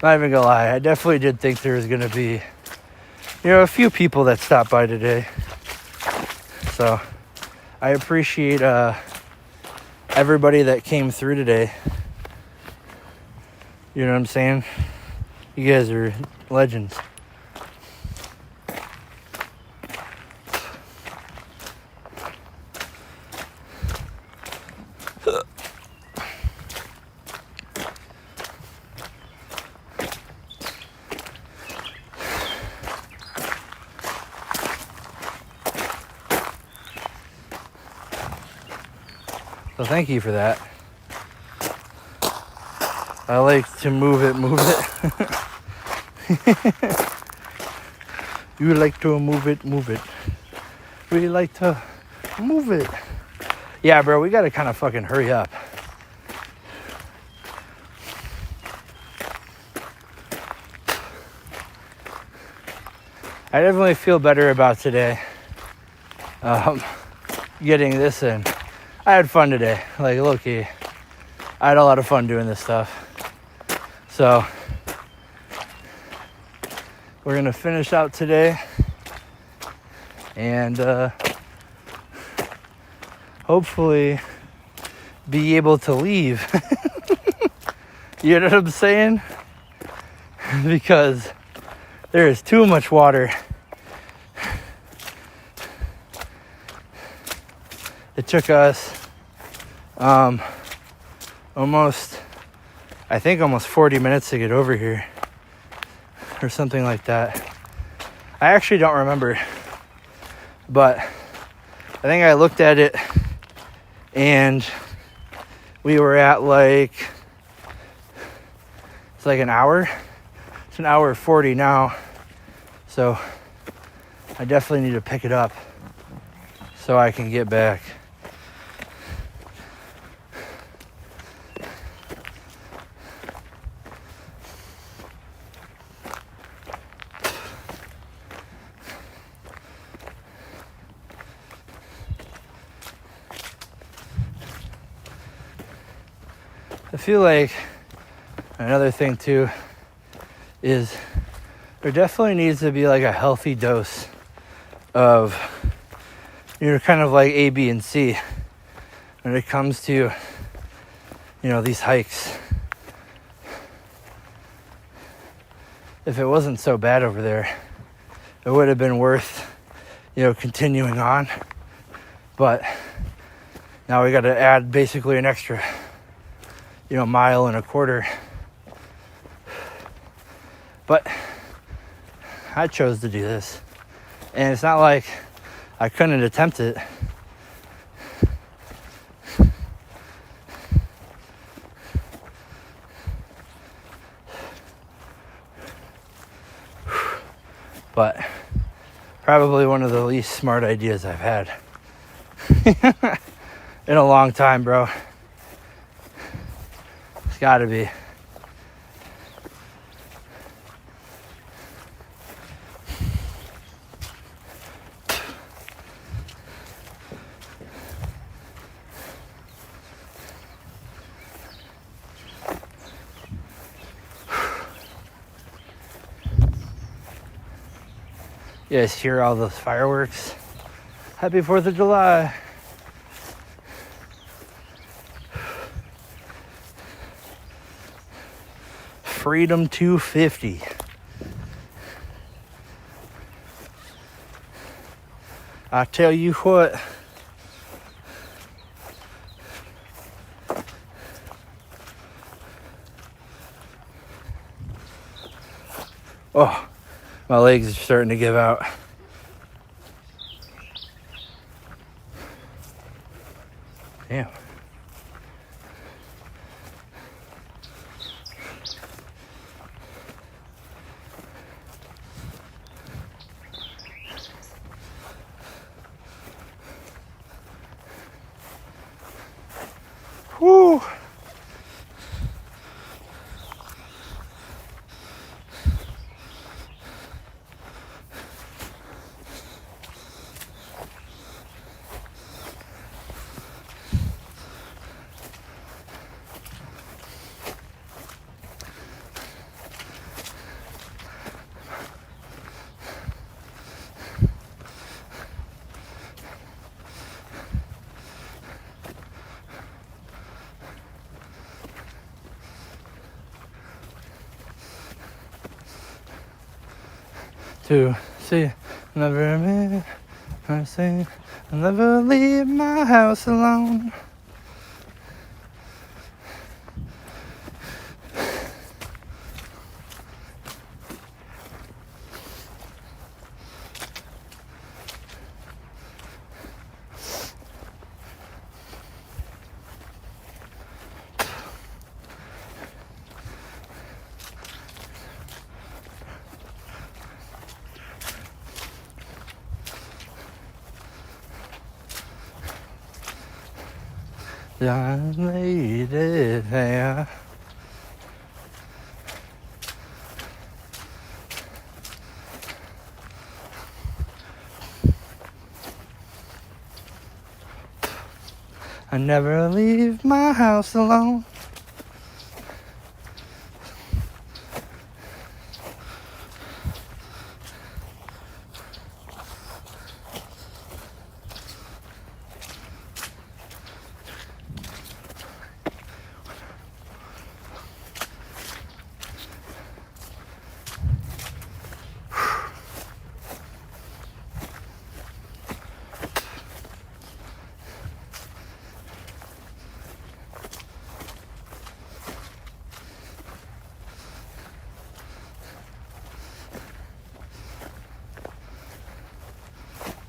Not even gonna lie, I definitely did think there was gonna be, you know, a few people that stopped by today. So I appreciate everybody that came through today. You know what I'm saying? You guys are legends. So thank you for that. I like to move it. You like to move it. We like to move it. Yeah, bro, we gotta kind of fucking hurry up. I definitely feel better about today. Getting this in. I had fun today. Like, low-key, I had a lot of fun doing this stuff. So, we're gonna finish out today. And, hopefully, be able to leave. You know what I'm saying? Because there is too much water. It took us almost 40 minutes to get over here or something like that. I actually don't remember, but I think I looked at it and we were at it's like an hour. It's an hour 40 now. So I definitely need to pick it up so I can get back. I feel like another thing too is there definitely needs to be like a healthy dose of, you know, kind of like A, B, and C when it comes to, you know, these hikes. If it wasn't so bad over there, it would have been worth, you know, continuing on. But now we got to add basically an extra, you know, mile and a quarter. But I chose to do this. And it's not like I couldn't attempt it. But probably one of the least smart ideas I've had in a long time, bro. It's gotta be. You guys hear all those fireworks? Happy 4th of July. Freedom 250. I tell you what. Oh, My legs are starting to give out. Damn. Woo. To see, never me, I say, I'll never leave my house alone. I made it there. I never leave my house alone.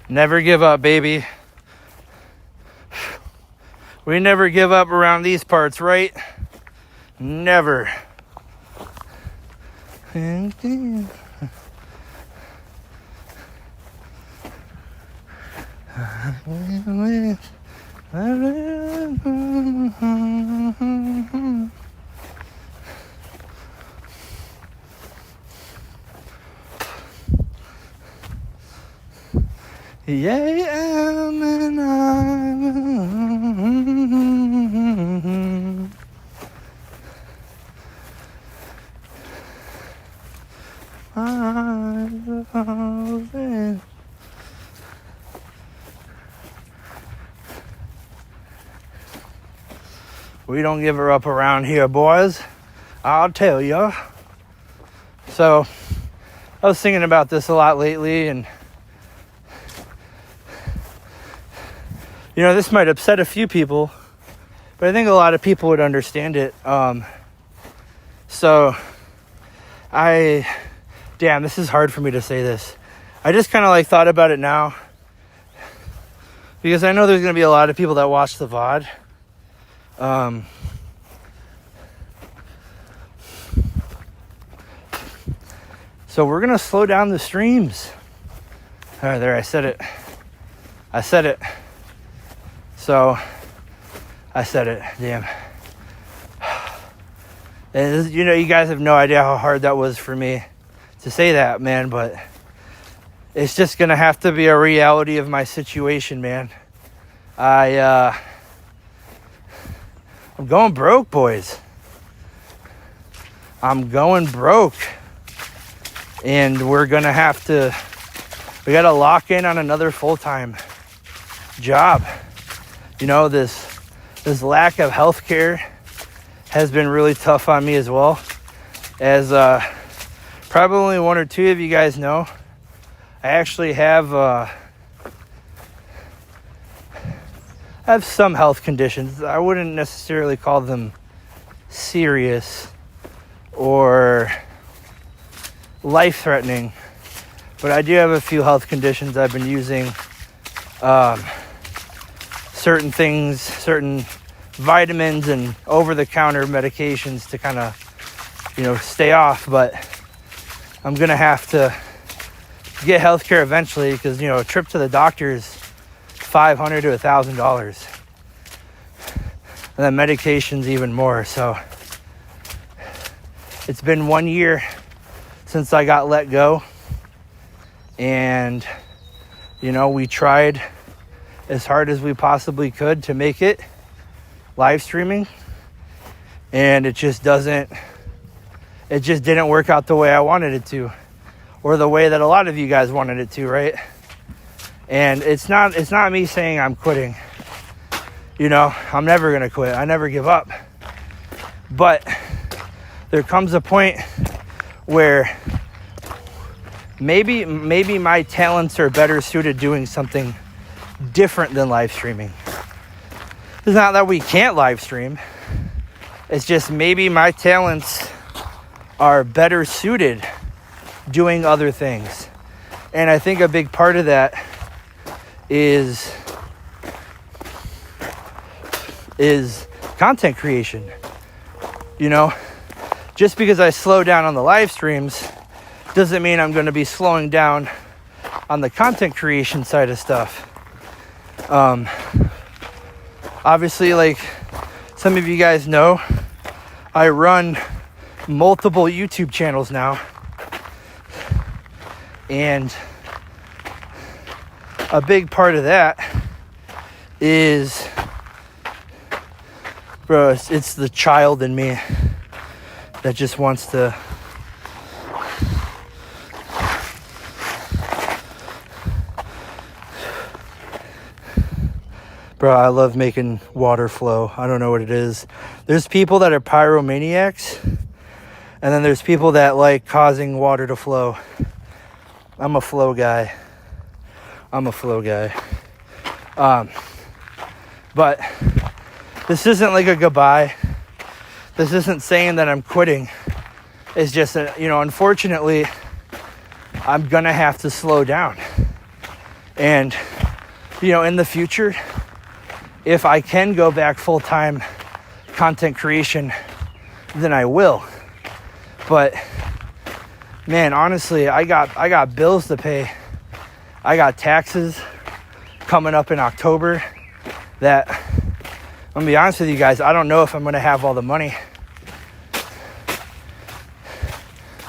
Never give up, baby. We never give up around these parts, right? Never. Yeah, and we don't give her up around here, boys. I'll tell you. So, I was thinking about this a lot lately, and you know, this might upset a few people, but I think a lot of people would understand it. Damn, this is hard for me to say this. I just kind of like thought about it now, because I know there's going to be a lot of people that watch the VOD. So we're going to slow down the streams. All right, there, I said it. So, I said it, damn. And you know, you guys have no idea how hard that was for me to say that, man, but it's just gonna have to be a reality of my situation, man. I'm going broke, boys. I'm going broke. And we gotta lock in on another full-time job. You know, this lack of health care has been really tough on me as well. As probably only one or two of you guys know, I actually have some health conditions. I wouldn't necessarily call them serious or life-threatening, But I do have a few health conditions. I've been using certain things, certain vitamins and over-the-counter medications to kind of, stay off. But I'm going to have to get healthcare eventually because, a trip to the doctor is $500 to $1,000. And then medication's even more. So it's been 1 year since I got let go. And, we tried as hard as we possibly could to make it live streaming. And it just didn't work out the way I wanted it to. Or the way that a lot of you guys wanted it to, right? And it's not me saying I'm quitting. I'm never going to quit. I never give up. But there comes a point where maybe my talents are better suited doing something different than live streaming. It's not that we can't live stream. It's just maybe my talents are better suited doing other things. And I think a big part of that is content creation. Just because I slow down on the live streams doesn't mean I'm going to be slowing down on the content creation side of stuff. Obviously, like some of you guys know, I run multiple YouTube channels now. And a big part of that is, bro, it's the child in me that just wants to bro, I love making water flow. I don't know what it is. There's people that are pyromaniacs, and then there's people that like causing water to flow. I'm a flow guy. But this isn't like a goodbye. This isn't saying that I'm quitting. It's just, unfortunately, I'm going to have to slow down. And, in the future, if I can go back full-time content creation, then I will. But, man, honestly, I got bills to pay. I got taxes coming up in October that, I'm going to be honest with you guys, I don't know if I'm going to have all the money.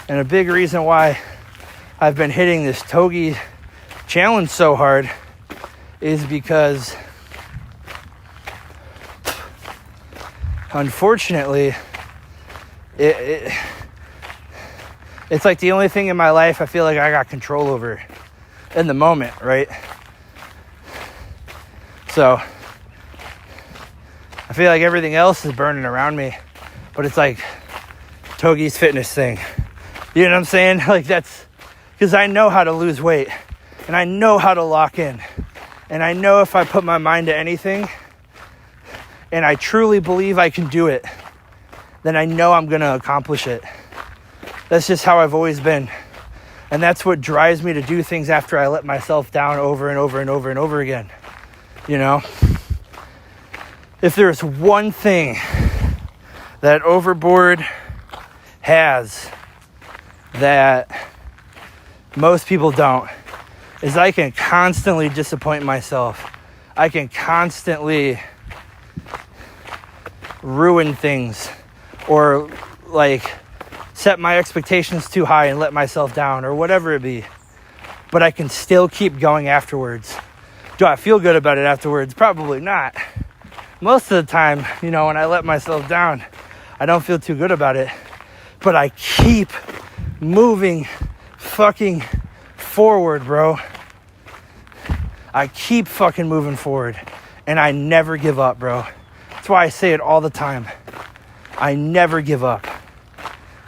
And a big reason why I've been hitting this Togi challenge so hard is because, unfortunately, it's like the only thing in my life I feel like I got control over in the moment, right? So I feel like everything else is burning around me, but it's like Togi's fitness thing. You know what I'm saying? Like, that's because I know how to lose weight, and I know how to lock in, and I know if I put my mind to anything and I truly believe I can do it, then I know I'm going to accomplish it. That's just how I've always been. And that's what drives me to do things after I let myself down over and over and over and over again. If there's one thing that Overboard has that most people don't, is I can constantly disappoint myself. I can constantly ruin things, or like set my expectations too high and let myself down, or whatever it be. But I can still keep going afterwards. Do I feel good about it afterwards? Probably not. Most of the time, when I let myself down, I don't feel too good about it. But I keep moving fucking forward, bro. I keep fucking moving forward. And I never give up, bro. That's why I say it all the time. I never give up.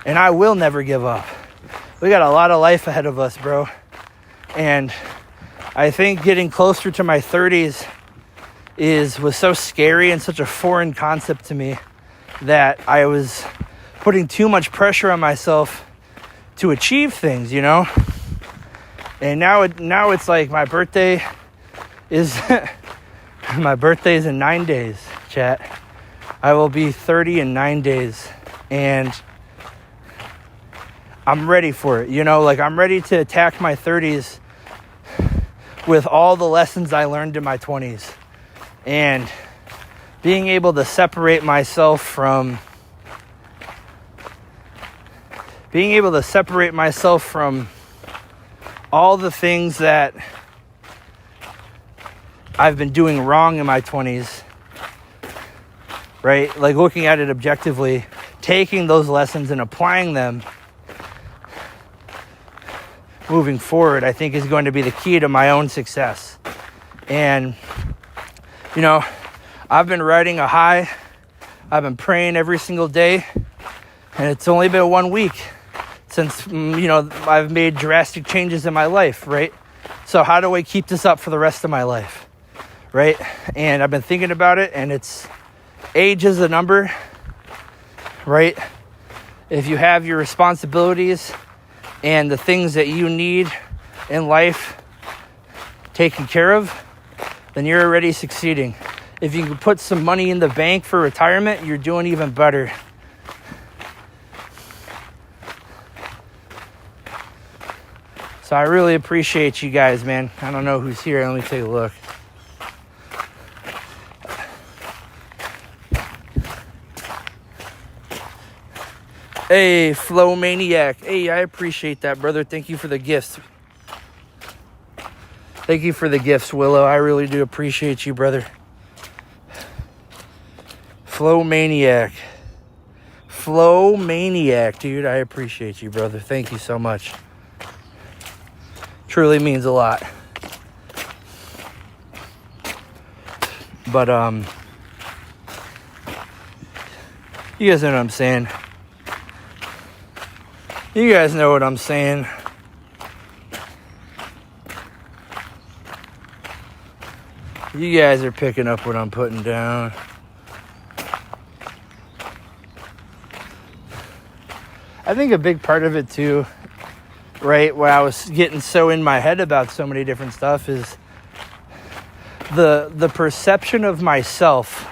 And I will never give up. We got a lot of life ahead of us, bro. And I think getting closer to my 30s was so scary and such a foreign concept to me that I was putting too much pressure on myself to achieve things, And now it's like my birthday is my birthday's in 9 days, chat. I will be 30 in 9 days, and I'm ready for it. You know, like I'm ready to attack my 30s with all the lessons I learned in my 20s, and being able to separate myself from all the things that I've been doing wrong in my 20s, right? Like looking at it objectively, taking those lessons and applying them moving forward, I think is going to be the key to my own success. And, you know, I've been riding a high. I've been praying every single day, and it's only been 1 week since, you know, I've made drastic changes in my life, right? So how do I keep this up for the rest of my life, right? And I've been thinking about it, and it's age is a number, right? If you have your responsibilities and the things that you need in life taken care of, then you're already succeeding. If you can put some money in the bank for retirement, you're doing even better. So I really appreciate you guys, man. I don't know who's here. Let me take a look. Hey, Flow Maniac. Hey, I appreciate that, brother. Thank you for the gifts. Thank you for the gifts, Willow. I really do appreciate you, brother. Flow Maniac. Flow Maniac, dude. I appreciate you, brother. Thank you so much. Truly means a lot. But, you guys know what I'm saying. You guys know what I'm saying. You guys are picking up what I'm putting down. I think a big part of it too, right, where I was getting so in my head about so many different stuff is the perception of myself.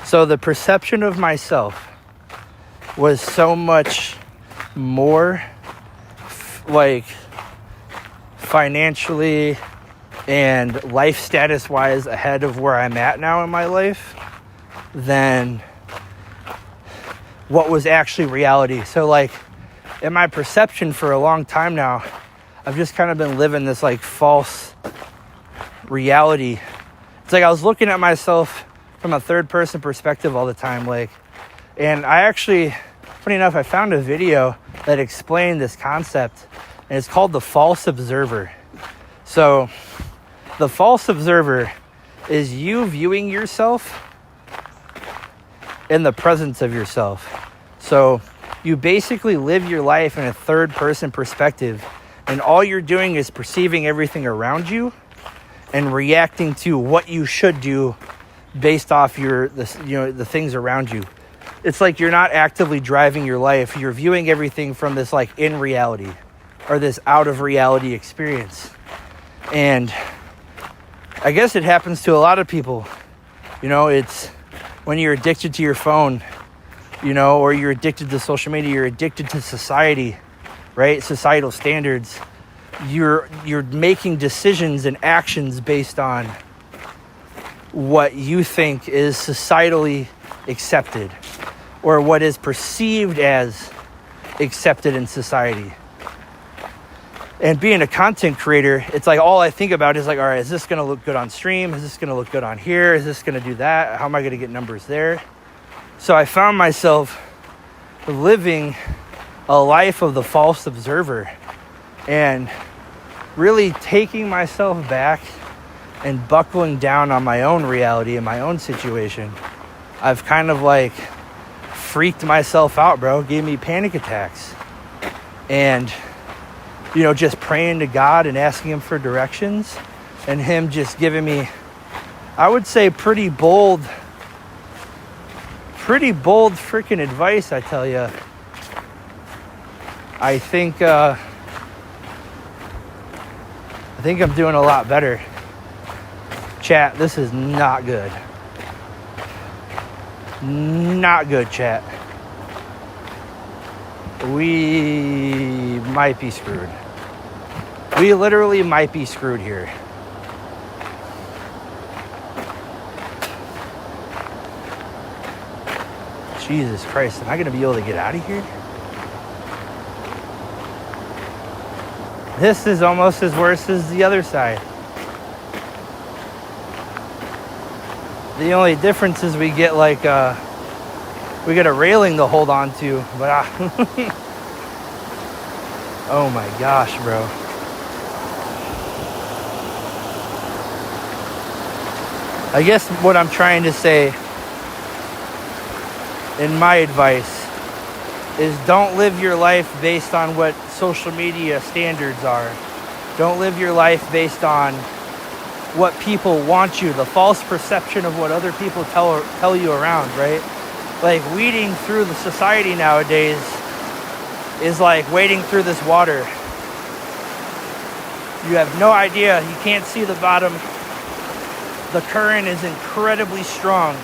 So the perception of myself was so much more like financially and life status wise ahead of where I'm at now in my life than what was actually reality. So like in my perception for a long time now, I've just kind of been living this like false reality. It's like I was looking at myself from a third person perspective all the time, like, and I actually, funny enough, I found a video that explained this concept, and it's called the false observer. So the false observer is you viewing yourself in the presence of yourself. So you basically live your life in a third person perspective, and all you're doing is perceiving everything around you and reacting to what you should do based off the things around you. It's like you're not actively driving your life. You're viewing everything from this like in reality or this out of reality experience. And I guess it happens to a lot of people. You know, it's when you're addicted to your phone, you know, or you're addicted to social media, you're addicted to society, right? Societal standards. You're making decisions and actions based on what you think is societally accepted or what is perceived as accepted in society. And being a content creator, it's like all I think about is like, all right, is this going to look good on stream? Is this going to look good on here? Is this going to do that? How am I going to get numbers there? So I found myself living a life of the false observer and really taking myself back and buckling down on my own reality and my own situation. I've kind of like freaked myself out, bro. Gave me panic attacks. And, you know, just praying to God and asking him for directions and him just giving me, I would say, pretty bold freaking advice, I tell you. I think I'm doing a lot better. Chat, this is not good. Not good, chat. We might be screwed. We literally might be screwed here. Jesus Christ, am I going to be able to get out of here? This is almost as worse as the other side. The only difference is we get like we get a railing to hold on to, but oh my gosh, bro. I guess what I'm trying to say in my advice is don't live your life based on what social media standards are. Don't live your life based on what people want you, the false perception of what other people tell you around, right? Like weeding through the society nowadays is like wading through this water. You have no idea. You can't see the bottom. The current is incredibly strong.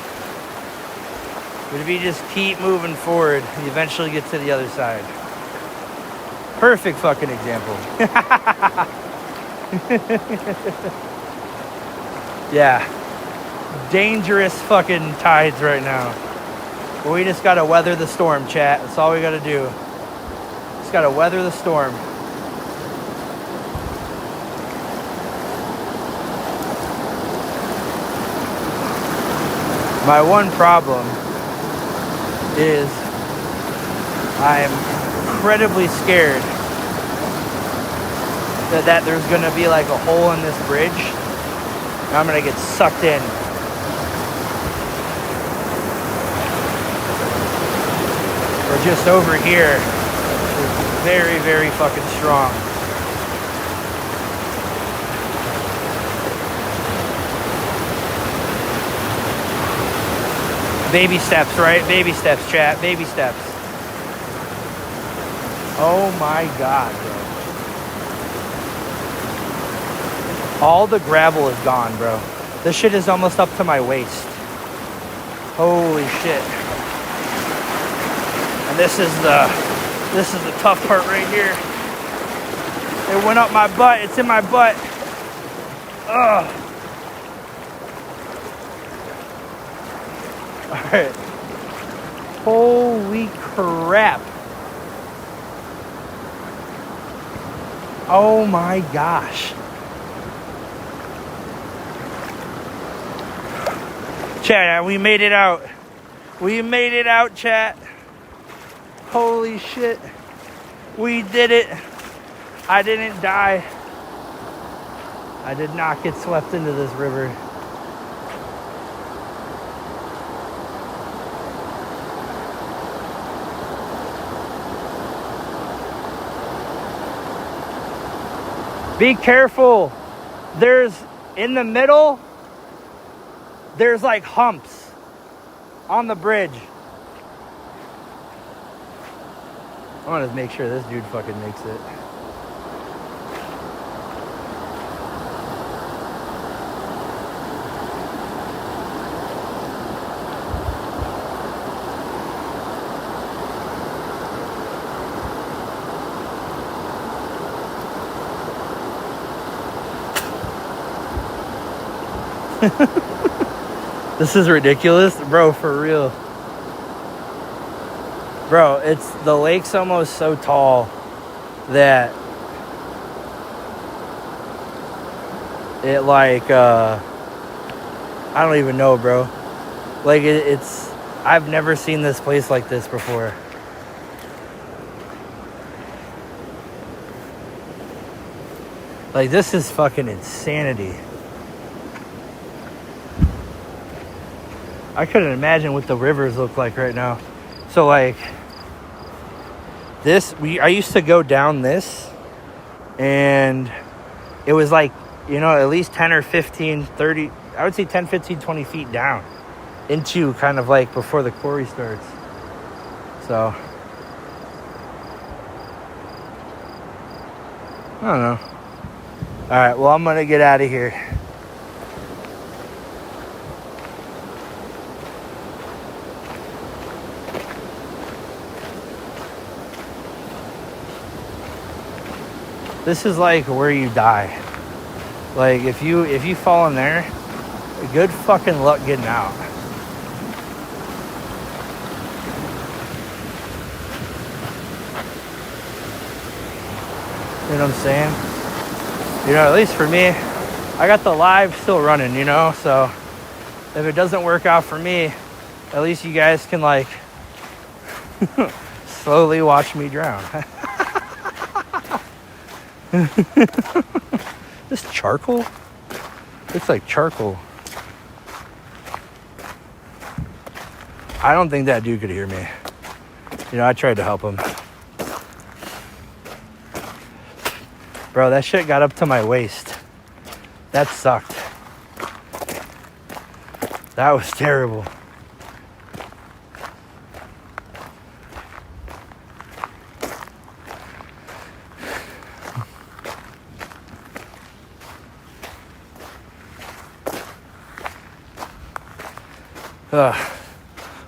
But if you just keep moving forward, you eventually get to the other side. Perfect fucking example. Yeah. Dangerous fucking tides right now. But we just gotta weather the storm, chat. That's all we gotta do. Just gotta weather the storm. My one problem is I'm incredibly scared that there's gonna be like a hole in this bridge and I'm gonna get sucked in. Or just over here is very, very fucking strong. Baby steps, right? Baby steps, chat. Baby steps. Oh my God, bro. All the gravel is gone, bro. This shit is almost up to my waist. Holy shit. And this is the tough part right here. It went up my butt. It's in my butt. Ugh. Alright. Holy crap. Oh my gosh. Chat, we made it out. We made it out, chat. Holy shit. We did it. I didn't die. I did not get swept into this river. Be careful. There's, in the middle, there's like humps on the bridge. I want to make sure this dude fucking makes it. This is ridiculous, bro, for real. Bro, it's the lake's almost so tall that it like I don't even know, bro. Like it's I've never seen this place like this before. Like this is fucking insanity. I couldn't imagine what the rivers look like right now. So like this, I used to go down this and it was like, you know, at least 10 or 15, 30, I would say 10, 15, 20 feet down into kind of like before the quarry starts. So I don't know. All right, well, I'm going to get out of here. This is like where you die. Like, if you fall in there, good fucking luck getting out. You know what I'm saying? You know, at least for me, I got the live still running, you know? So if it doesn't work out for me, at least you guys can, like, slowly watch me drown. This charcoal? Looks like charcoal. I don't think that dude could hear me. You know, I tried to help him. Bro, that shit got up to my waist. That sucked. That was terrible.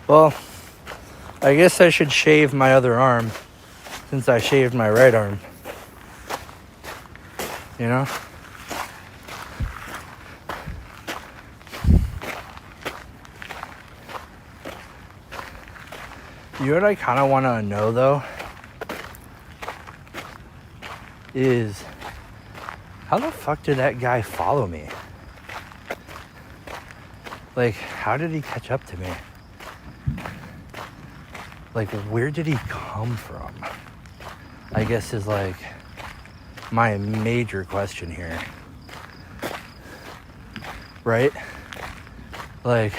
Well, I guess I should shave my other arm since I shaved my right arm. You know? You know what I kind of want to know, though? Is how the fuck did that guy follow me? Like, how did he catch up to me? Like, where did he come from? I guess is like my major question here. Right? Like,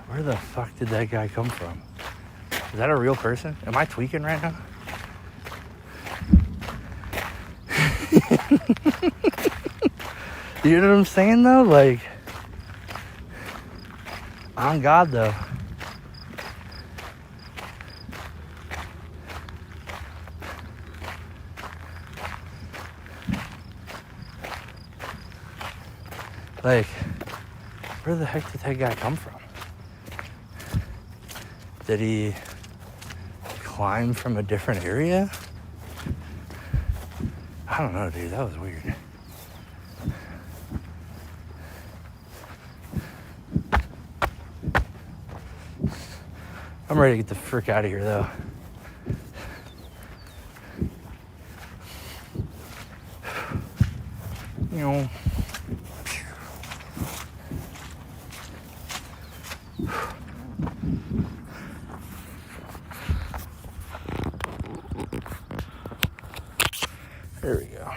where the fuck did that guy come from? Is that a real person? Am I tweaking right now? You know what I'm saying, though? Like, on God, though. Like, where the heck did that guy come from? Did he climb from a different area? I don't know, dude. That was weird. I'm ready to get the frick out of here, though. You know. There we go.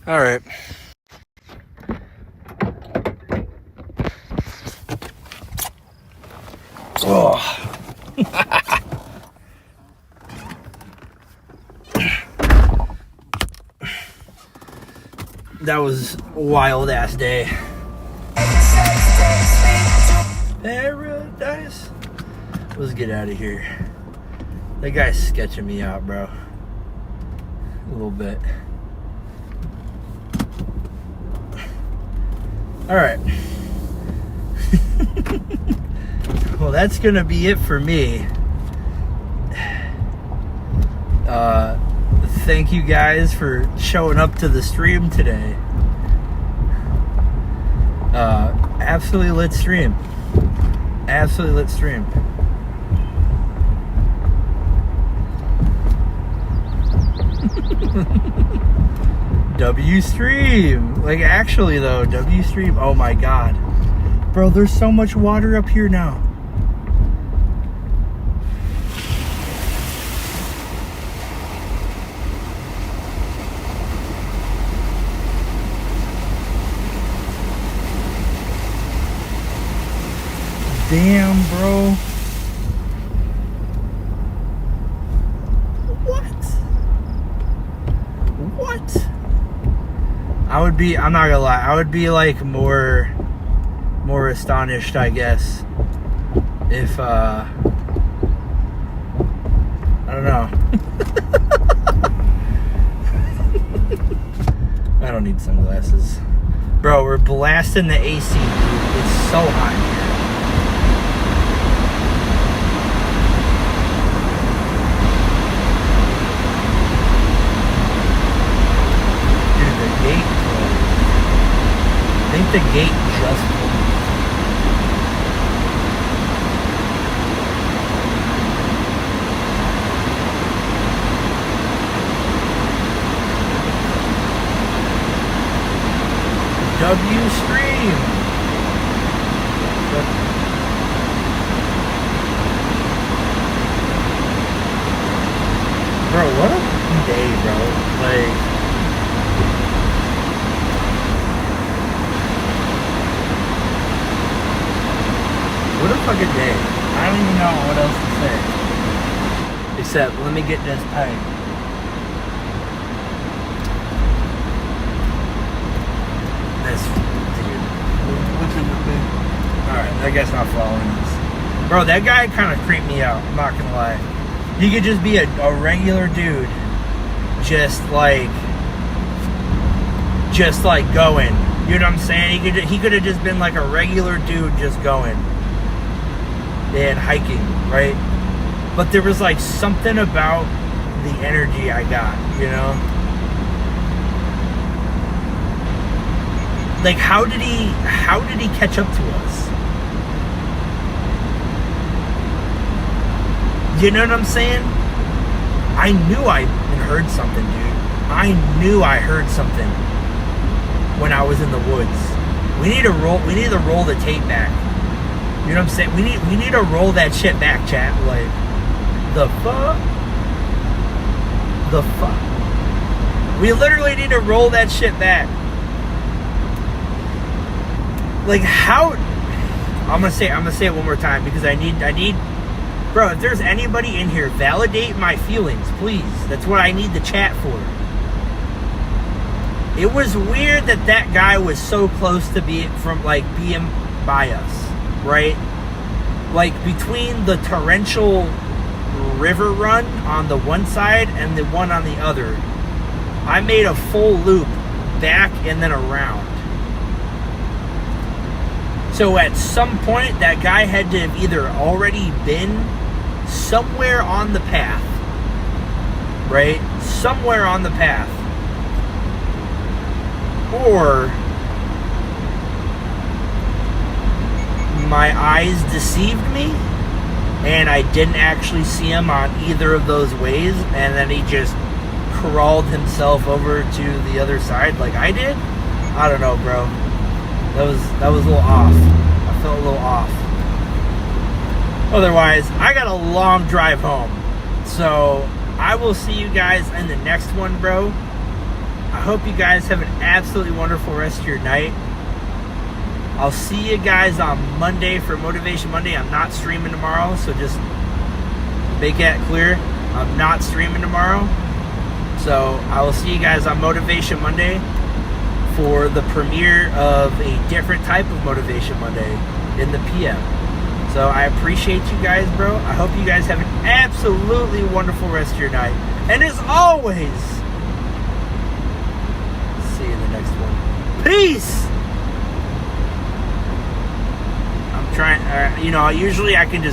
All right. Oh. That was a wild ass day. Paradise. Let's get out of here. That guy's sketching me out, bro. A little bit. All right. Well, that's gonna be it for me. Thank you guys for showing up to the stream today. Absolutely lit stream. Absolutely lit stream. W stream. Like, actually though, W stream. Oh my God. Bro, there's so much water up here now. Damn, bro. What? I'm not gonna lie, I would be like more astonished, I guess, if I don't know. I don't need sunglasses. Bro, we're blasting the AC, dude. It's so hot here. Dude, the gate closed. I think the gate just closed. W Stream. Bro, what a day, bro. Like, what a fucking day. I don't even know what else to say. Except, let me get this tight. This dude. What's in the thing? Alright, that guy's not following us. Bro, that guy kind of creeped me out, I'm not gonna lie. He could just be a regular dude. Just like going. You know what I'm saying? He could have just been like a regular dude just going. And hiking, right? But there was like something about the energy I got, you know? Like, how did he catch up to us? You know what I'm saying? I knew I heard something, dude. I knew I heard something when I was in the woods. We need to roll the tape back. You know what I'm saying? We need to roll that shit back, chat. Like, the fuck? The fuck? We literally need to roll that shit back. Like, how? I'm gonna say it one more time because I need, bro. If there's anybody in here, validate my feelings, please. That's what I need the chat for. It was weird that guy was so close to being by us, right? Like between the torrential river run on the one side and the one on the other, I made a full loop back and then around. So at some point, that guy had to have either already been somewhere on the path, right? Somewhere on the path. Or my eyes deceived me and I didn't actually see him on either of those ways, and then he just crawled himself over to the other side like I did. I don't know, bro. That was a little off. I felt a little off. Otherwise, I got a long drive home. So I will see you guys in the next one, bro. I hope you guys have an absolutely wonderful rest of your night. I'll see you guys on Monday for Motivation Monday. I'm not streaming tomorrow, so just make that clear. I'm not streaming tomorrow. So I will see you guys on Motivation Monday for the premiere of a different type of Motivation Monday in the PM. So I appreciate you guys, bro. I hope you guys have an absolutely wonderful rest of your night. And as always, see you in the next one. Peace! I'm trying, usually I can just